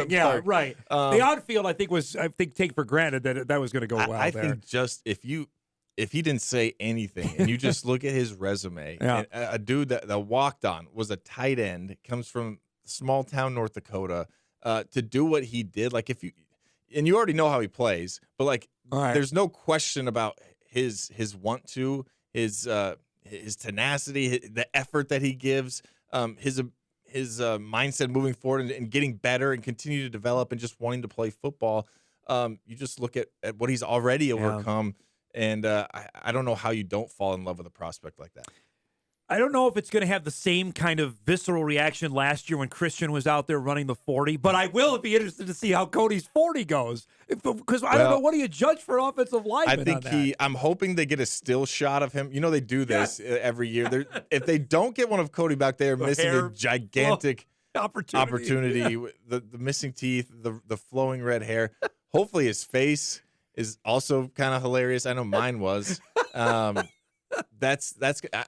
Yeah, park. Right. The on-field, I think take for granted that was going to go well. I think just if he didn't say anything and you just look at his resume, and a dude that walked on was a tight end, comes from small town North Dakota, to do what he did, like you already know how he plays, but like there's no question about his want to, his tenacity, the effort that he gives, his mindset moving forward and getting better and continue to develop and just wanting to play football. You just look at what he's already overcome, and I don't know how you don't fall in love with a prospect like that. I don't know if it's going to have the same kind of visceral reaction last year when Christian was out there running the 40, but I will be interested to see how Cody's 40 goes. Because I don't know, what do you judge for offensive lineman? I think I'm hoping they get a still shot of him. They do this every year. If they don't get one of Cody back, they are missing a gigantic opportunity. The missing teeth, the flowing red hair. Hopefully his face is also kind of hilarious. I know mine was.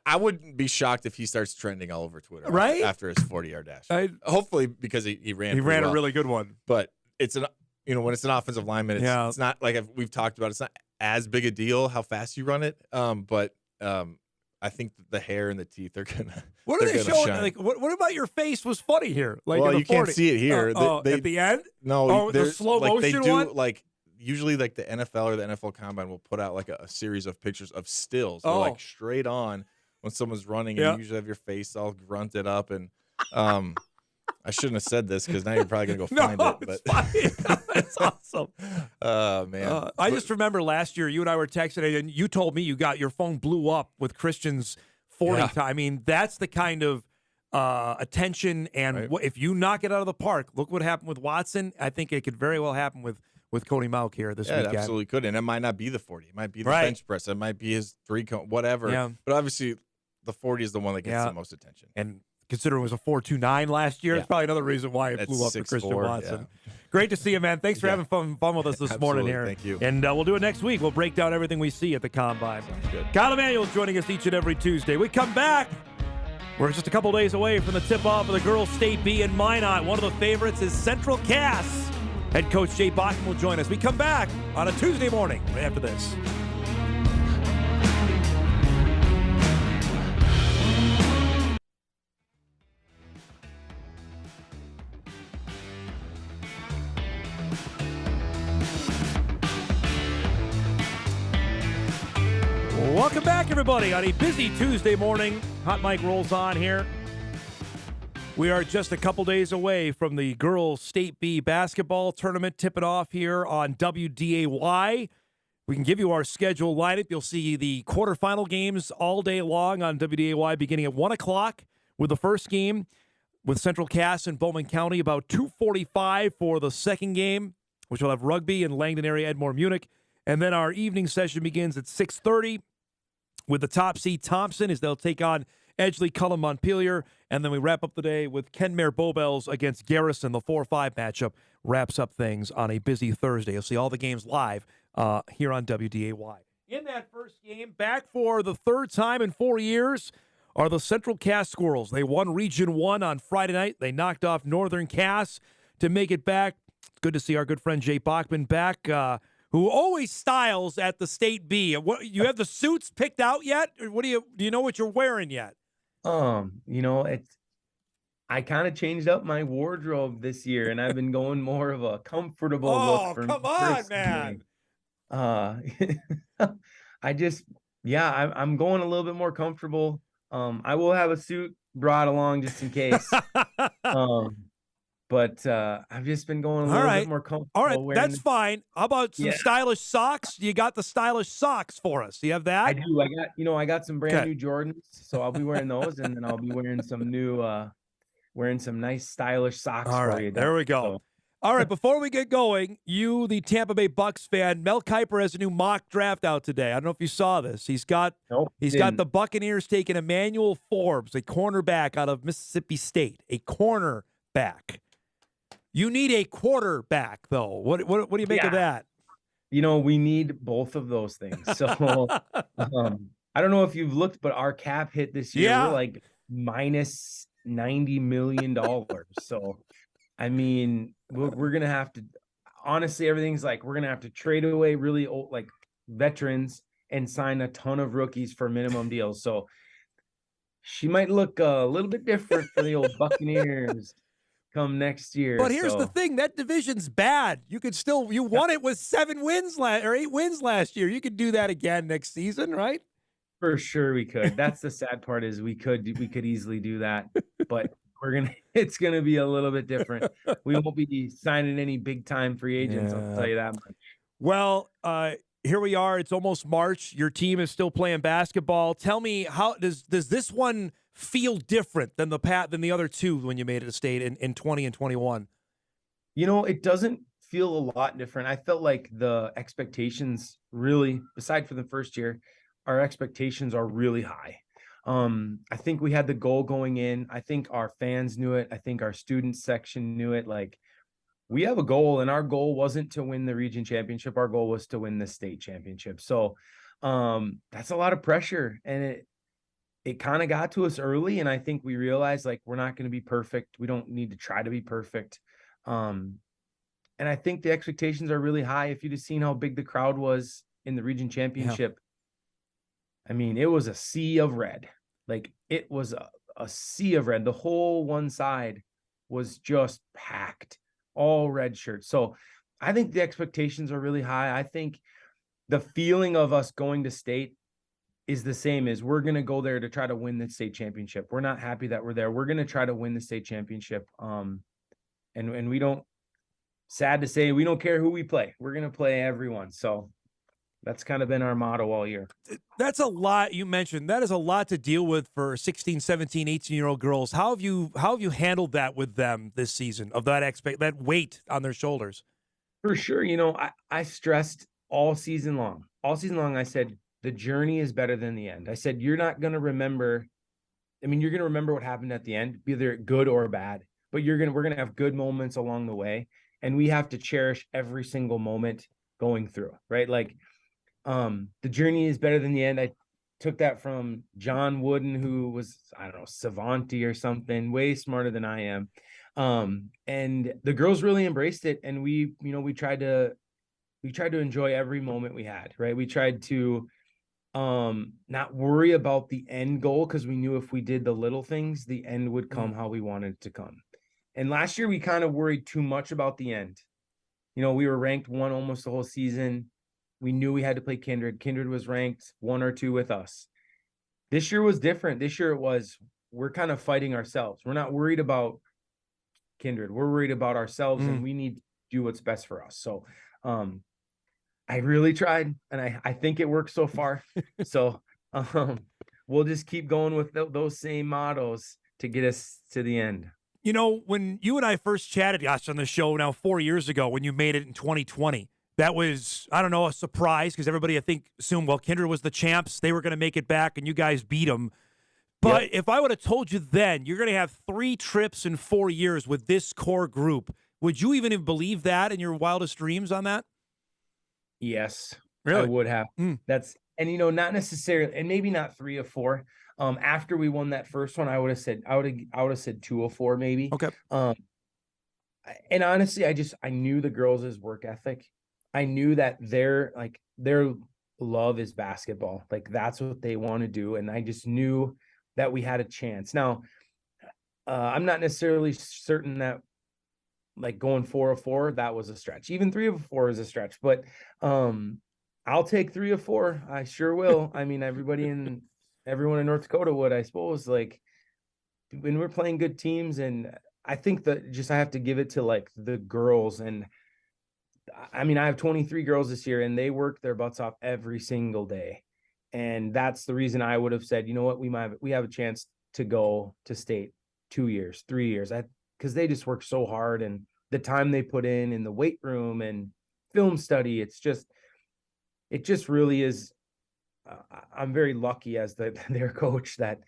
I wouldn't be shocked if he starts trending all over Twitter after his 40-yard dash. Hopefully, because he ran. He ran a really good one. But it's when it's an offensive lineman, it's not like we've talked about. It's not as big a deal how fast you run it. But I think the hair and the teeth are gonna. What are they showing? Like, what about your face was funny here? Like, well, you can't see it here. At the end? No, the slow motion they do, one. Like, usually, like the NFL or the NFL Combine will put out like a series of pictures of stills, They're like straight on when someone's running, and you usually have your face all grunted up. And I shouldn't have said this because now you're probably gonna go find it. But it's awesome. Man, I just remember last year you and I were texting, and you told me your phone blew up with Christian's 40 time. I mean, that's the kind of attention, and if you knock it out of the park, look what happened with Watson. I think it could very well happen with Cody Mauch here this weekend. It absolutely could. And it might not be the 40. It might be the bench press. It might be his three-cone, whatever. Yeah. But obviously, the 40 is the one that gets the most attention. And considering it was a 4.29 last year, it's probably another reason why it blew up for Christian Watson. Great to see you, man. Thanks for having fun with us this morning here. Thank you. And we'll do it next week. We'll break down everything we see at the Combine. Sounds good. Kyle Emanuel joining us each and every Tuesday. We come back. We're just a couple days away from the tip-off of the girls' State B in Minot. One of the favorites is Central Cass. Head coach Jay Bachman will join us. We come back on a Tuesday morning right after this. Welcome back, everybody, on a busy Tuesday morning. Hot Mike rolls on here. We are just a couple days away from the girls State B basketball tournament tipping off here on WDAY. We can give you our schedule lineup. You'll see the quarterfinal games all day long on WDAY beginning at 1 o'clock with the first game with Central Cass and Bowman County, about 2:45 for the second game, which will have rugby in Langdon area, Edmore, Munich. And then our evening session begins at 6:30 with the top seed Thompson as they'll take on Edgeley, Cullen, Montpelier. And then we wrap up the day with Kenmare Bowbells against Garrison. The 4-5 matchup wraps up things on a busy Thursday. You'll see all the games live here on WDAY. In that first game, back for the third time in 4 years, are the Central Cass Squirrels. They won Region 1 on Friday night. They knocked off Northern Cass to make it back. It's good to see our good friend Jay Bachman back, who always styles at the State B. What, you have the suits picked out yet? Or what do you know what you're wearing yet? I kind of changed up my wardrobe this year, and I've been going more of a comfortable look for come on, man. I'm going a little bit more comfortable. I will have a suit brought along just in case. But I've just been going a little bit more comfortable. All right, that's fine. How about some stylish socks? You got the stylish socks for us. Do you have that? I do. I got some brand new Jordans, so I'll be wearing those, and then I'll be wearing some new, wearing some nice stylish socks for you. There we go. So. All right, before we get going, you, the Tampa Bay Bucks fan, Mel Kiper has a new mock draft out today. I don't know if you saw this. He's got the Buccaneers taking Emanuel Forbes, a cornerback out of Mississippi State, a cornerback. You need a quarterback, though. What do you make of that? We need both of those things. So I don't know if you've looked, but our cap hit this year. We're like minus $90 million. So, I mean, we're going to have to, honestly, everything's like, we're going to have to trade away really old, like veterans and sign a ton of rookies for minimum deals. So she might look a little bit different for the old Buccaneers come next year. But here's the thing, that division's bad. You won it with 8 wins last year. You could do that again next season, right? For sure we could. That's the sad part is we could easily do that, but it's gonna be a little bit different. We won't be signing any big time free agents, I'll tell you that much. Well, here we are. It's almost March. Your team is still playing basketball. Tell me, how does this one feel different than the other two when you made it to state in 20 and 21? It doesn't feel a lot different. I felt like the expectations really, aside from the first year, our expectations are really high. I think we had the goal going in. I think our fans knew it. I think our student section knew it. Like, we have a goal, and our goal wasn't to win the region championship. Our goal was to win the state championship. So that's a lot of pressure, and it kind of got to us early. And I think we realized, like, we're not going to be perfect. We don't need to try to be perfect. And I think the expectations are really high. If you'd have seen how big the crowd was in the region championship, I mean, it was a sea of red. Like, it was a sea of red. The whole one side was just packed, all red shirts. So I think the expectations are really high. I think the feeling of us going to state is the same as we're going to go there to try to win the state championship. We're not happy that we're there. We're going to try to win the state championship. And we don't, sad to say, we don't care who we play. We're going to play everyone. So that's kind of been our motto all year. That's a lot you mentioned. That is a lot to deal with for 16, 17, 18-year-old girls. How have you handled that with them this season, of that weight on their shoulders? For sure. I stressed all season long. All season long, I said, the journey is better than the end. I said, you're not going to remember. I mean, you're going to remember what happened at the end, either good or bad, but we're going to have good moments along the way. And we have to cherish every single moment going through, right? Like, the journey is better than the end. I took that from John Wooden, who was, I don't know, Savanti or something, way smarter than I am. And the girls really embraced it. And we tried to enjoy every moment we had, right? We tried to not worry about the end goal, because we knew if we did the little things, the end would come how we wanted it to come. And last year we kind of worried too much about the end. We were ranked 1 almost the whole season. We knew we had to play Kindred. Kindred was ranked 1 or 2 with us. This year was different. This year it was, we're kind of fighting ourselves. We're not worried about Kindred. We're worried about ourselves, and we need to do what's best for us. So I really tried, and I think it worked so far. So we'll just keep going with those same mottos to get us to the end. You know, when you and I first chatted, gosh, on the show now 4 years ago, when you made it in 2020, that was, I don't know, a surprise because everybody, I think, assumed, well, Kindred was the champs. They were going to make it back, and you guys beat them. But if I would have told you then you're going to have 3 trips in 4 years with this core group, would you even have believed that in your wildest dreams on that? Yes, really? I would have. That's, and not necessarily, and maybe not 3 or 4. After we won that first one, I would have said 2 or 4 maybe. Okay. And honestly, I knew the girls' work ethic. I knew that their love is basketball. Like that's what they want to do, and I just knew that we had a chance. Now, I'm not necessarily certain that like going 4 or 4 that was a stretch. Even 3 of 4 is a stretch, but I'll take 3 or 4. I sure will. I mean, everyone in North Dakota would, I suppose. Like when we're playing good teams, and I think that I have to give it to like the girls. And I mean, I have 23 girls this year, and they work their butts off every single day. And that's the reason I would have said, you know what, we have a chance to go to state 2 years, 3 years, because they just work so hard, and the time they put in the weight room and film study, it just really is. I'm very lucky as their coach that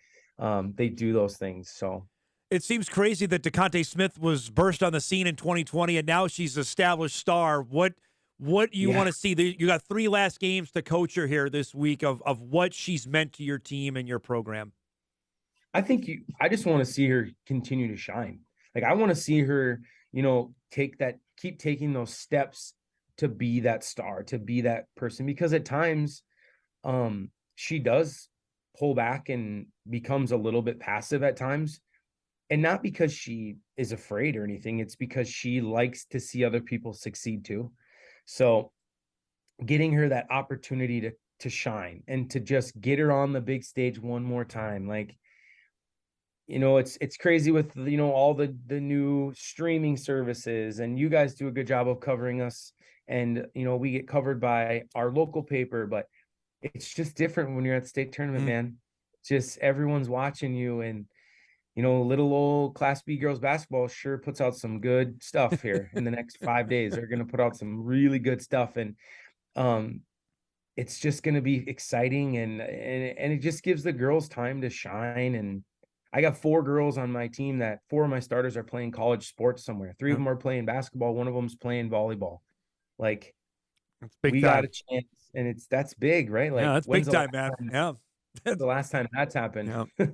they do those things. So it seems crazy that DeConte Smith was burst on the scene in 2020, and now she's an established star. What do you want to see? You got 3 last games to coach her here this week of what she's meant to your team and your program. I just want to see her continue to shine. Like I want to see her, keep taking those steps to be that star, to be that person, because at times she does pull back and becomes a little bit passive at times. And not because she is afraid or anything. It's because she likes to see other people succeed too. So getting her that opportunity to shine and to just get her on the big stage one more time. Like, it's crazy with, all the new streaming services, and you guys do a good job of covering us. And, we get covered by our local paper, but it's just different when you're at the state tournament, man. Just everyone's watching you, and, little old Class B girls basketball sure puts out some good stuff here in the next 5 days. They're going to put out some really good stuff. And it's just going to be exciting. And it just gives the girls time to shine. And I got 4 girls on my team that 4 of my starters are playing college sports somewhere. 3 of them are playing basketball. 1 of them's playing volleyball. Like we got a chance, and that's big, right? Like that's big time, man. Yeah. The last time that's happened. Yeah.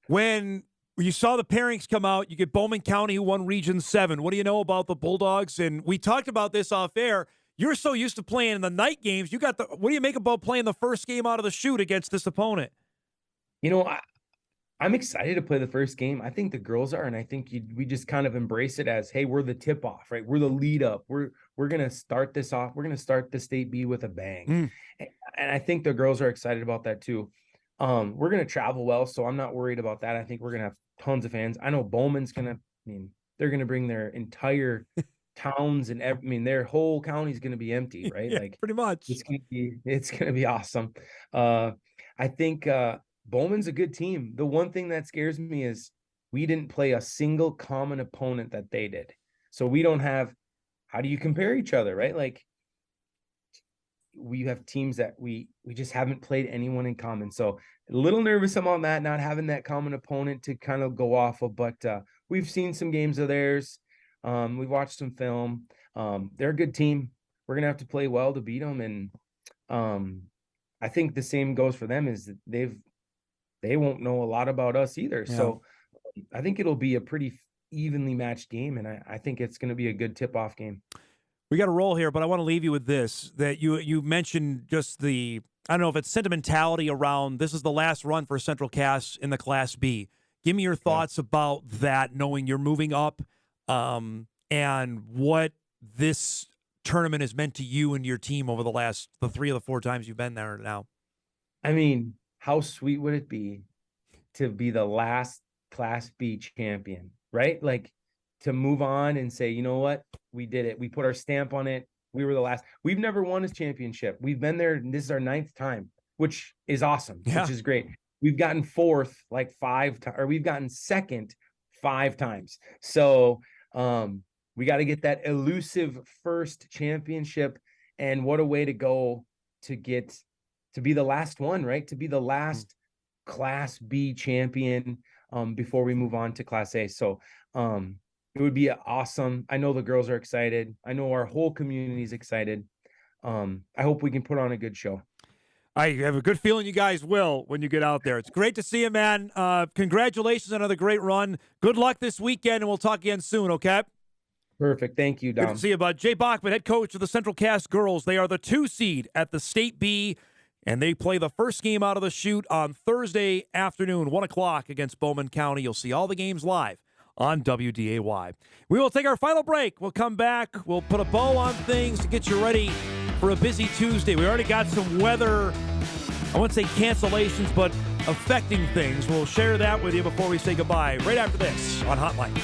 When you saw the pairings come out, you get Bowman County, who won Region 7. What do you know about the Bulldogs? And we talked about this off air. You're so used to playing in the night games. What do you make about playing the first game out of the chute against this opponent? I'm excited to play the first game. I think the girls are, and I think we just kind of embrace it as, hey, we're the tip off, right? We're the lead up. We're going to start this off. We're going to start the state B with a bang. And I think the girls are excited about that too. We're going to travel well, so I'm not worried about that. I think we're going to have tons of fans. I know Bowman's they're going to bring their entire towns, and their whole county is going to be empty, right? Yeah, like pretty much. It's going to be awesome. I think Bowman's a good team. The one thing that scares me is we didn't play a single common opponent that they did. So we don't have, how do you compare each other, right? Like we have teams that we just haven't played anyone in common. So a little nervous about that, not having that common opponent to kind of go off of, but we've seen some games of theirs. We've watched some film. They're a good team. We're going to have to play well to beat them. And I think the same goes for them, is that they won't know a lot about us either. Yeah. So I think it'll be a pretty evenly matched game, and I think it's going to be a good tip-off game. We got to roll here, but I want to leave you with this, that you mentioned just I don't know if it's sentimentality around this is the last run for Central Cass in the Class B. Give me your thoughts about that, knowing you're moving up, and what this tournament has meant to you and your team over the 3 of the 4 times you've been there now. How sweet would it be to be the last Class B champion, right? Like to move on and say, you know what, we did it. We put our stamp on it. We were the last. We've never won a championship. We've been there. And this is our 9th time, which is awesome, which is great. We've gotten 4th like 5 times, or we've gotten 2nd 5 times. So we got to get that elusive 1st championship. And what a way to go to get to be the last one, right? To be the last Class B champion before we move on to Class A. So it would be awesome. I know the girls are excited. I know our whole community is excited. I hope we can put on a good show. I have a good feeling you guys will when you get out there. It's great to see you, man. Congratulations on another great run. Good luck this weekend, and we'll talk again soon, okay? Perfect. Thank you, Dom. Good to see you, bud. Jay Bachman, head coach of the Central Cass girls. They are the 2 seed at the State B, and they play the first game out of the chute on Thursday afternoon, 1 o'clock against Bowman County. You'll see all the games live on WDAY. We will take our final break. We'll come back. We'll put a bow on things to get you ready for a busy Tuesday. We already got some weather, I wouldn't say cancellations, but affecting things. We'll share that with you before we say goodbye right after this on Hot Mic.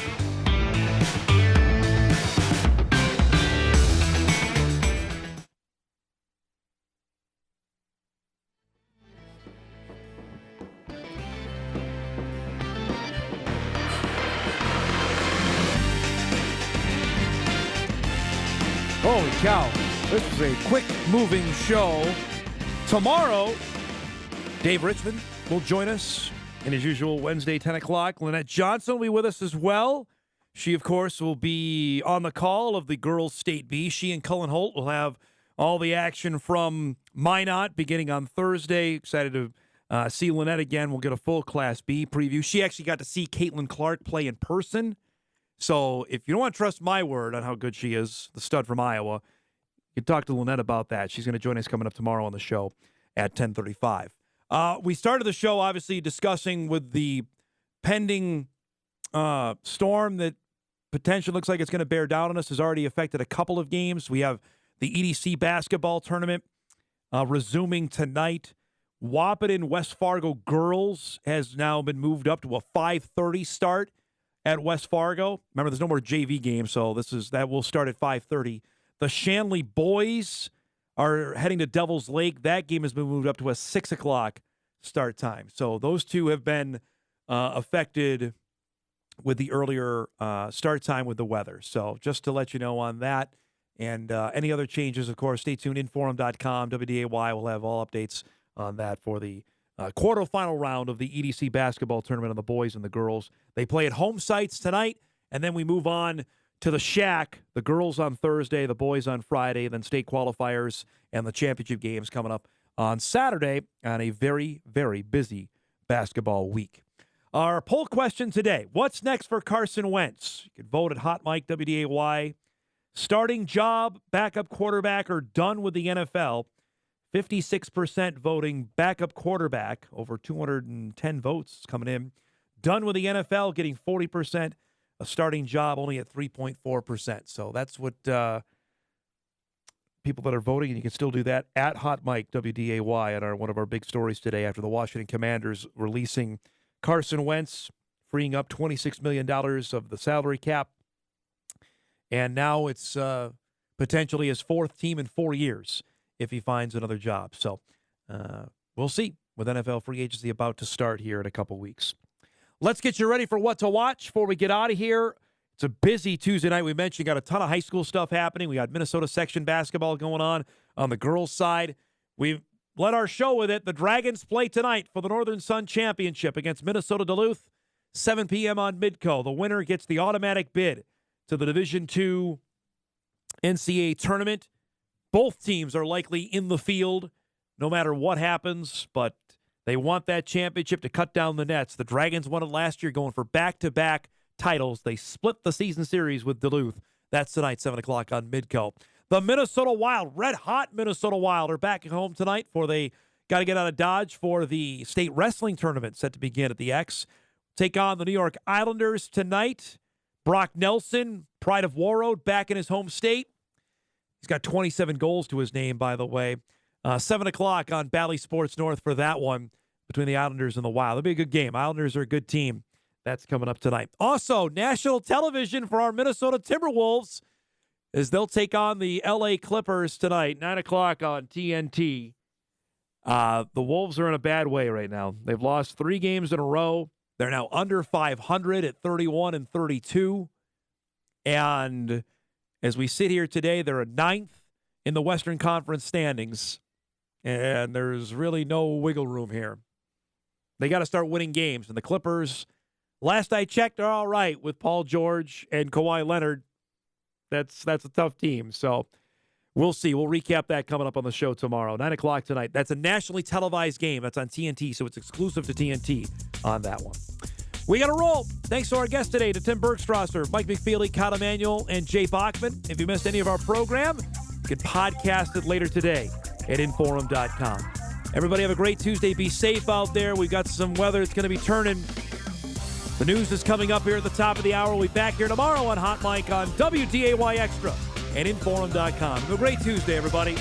Holy cow. This is a quick-moving show. Tomorrow, Dave Richmond will join us in his usual Wednesday, 10 o'clock. Lynette Johnson will be with us as well. She, of course, will be on the call of the girls' State B. She and Cullen Holt will have all the action from Minot beginning on Thursday. Excited to see Lynette again. We'll get a full Class B preview. She actually got to see Caitlin Clark play in person. So if you don't want to trust my word on how good she is, the stud from Iowa, you can talk to Lynette about that. She's going to join us coming up tomorrow on the show at 10:35. We started the show, obviously, discussing with the pending storm that potentially looks like it's going to bear down on us has already affected a couple of games. We have the EDC basketball tournament resuming tonight. Wahpeton West Fargo girls has now been moved up to a 5:30 start at West Fargo. Remember, there's no more JV games, so that will start at 5:30. The Shanley boys are heading to Devil's Lake. That game has been moved up to a 6 o'clock start time. So those two have been affected with the earlier start time with the weather. So just to let you know on that. And any other changes, of course, stay tuned. InForum.com, WDAY will have all updates on that for the quarterfinal round of the EDC basketball tournament of the boys and the girls. They play at home sites tonight, and then we move on to the Shack, the girls on Thursday, the boys on Friday, then state qualifiers and the championship games coming up on Saturday on a very, very busy basketball week. Our poll question today, what's next for Carson Wentz? You can vote at Hot Mic WDAY. Starting job, backup quarterback, or done with the NFL. 56% voting backup quarterback, over 210 votes coming in. Done with the NFL, getting 40%. A starting job only at 3.4%. So that's what people that are voting, and you can still do that at Hot Mic WDAY on one of our big stories today after the Washington Commanders releasing Carson Wentz, freeing up $26 million of the salary cap. And now it's potentially his 4th team in 4 years if he finds another job. So we'll see with NFL free agency about to start here in a couple weeks. Let's get you ready for what to watch before we get out of here. It's a busy Tuesday night. We mentioned got a ton of high school stuff happening. We got Minnesota section basketball going on the girls' side. We've led our show with it. The Dragons play tonight for the Northern Sun Championship against Minnesota Duluth, 7 p.m. on Midco. The winner gets the automatic bid to the Division II NCAA tournament. Both teams are likely in the field no matter what happens, but they want that championship to cut down the nets. The Dragons won it last year, going for back-to-back titles. They split the season series with Duluth. That's tonight, 7 o'clock on Midco. The Minnesota Wild, red-hot Minnesota Wild, are back at home tonight for they got to get out of Dodge for the state wrestling tournament set to begin at the X. Take on the New York Islanders tonight. Brock Nelson, pride of Warroad, back in his home state. He's got 27 goals to his name, by the way. 7 o'clock on Bally Sports North for that one. between the Islanders and the Wild. It'll be a good game. Islanders are a good team. That's coming up tonight. Also, national television for our Minnesota Timberwolves as they'll take on the LA Clippers tonight, 9 o'clock on TNT. The Wolves are in a bad way right now. They've lost 3 games in a row. They're now under 500 at 31-32. And as we sit here today, they're a 9th in the Western Conference standings. And there's really no wiggle room here. They got to start winning games. And the Clippers, last I checked, are all right with Paul George and Kawhi Leonard. That's a tough team. So we'll see. We'll recap that coming up on the show tomorrow, 9 o'clock tonight. That's a nationally televised game. That's on TNT, so it's exclusive to TNT on that one. We got to roll. Thanks to our guests today, to Tim Bergstraser, Mike McFeely, Emanuel, and Jay Bachman. If you missed any of our program, you can podcast it later today at InForum.com. Everybody have a great Tuesday. Be safe out there. We've got some weather. It's going to be turning. The news is coming up here at the top of the hour. We'll be back here tomorrow on Hot Mike on WDAY Extra and InForum.com. Have a great Tuesday, everybody.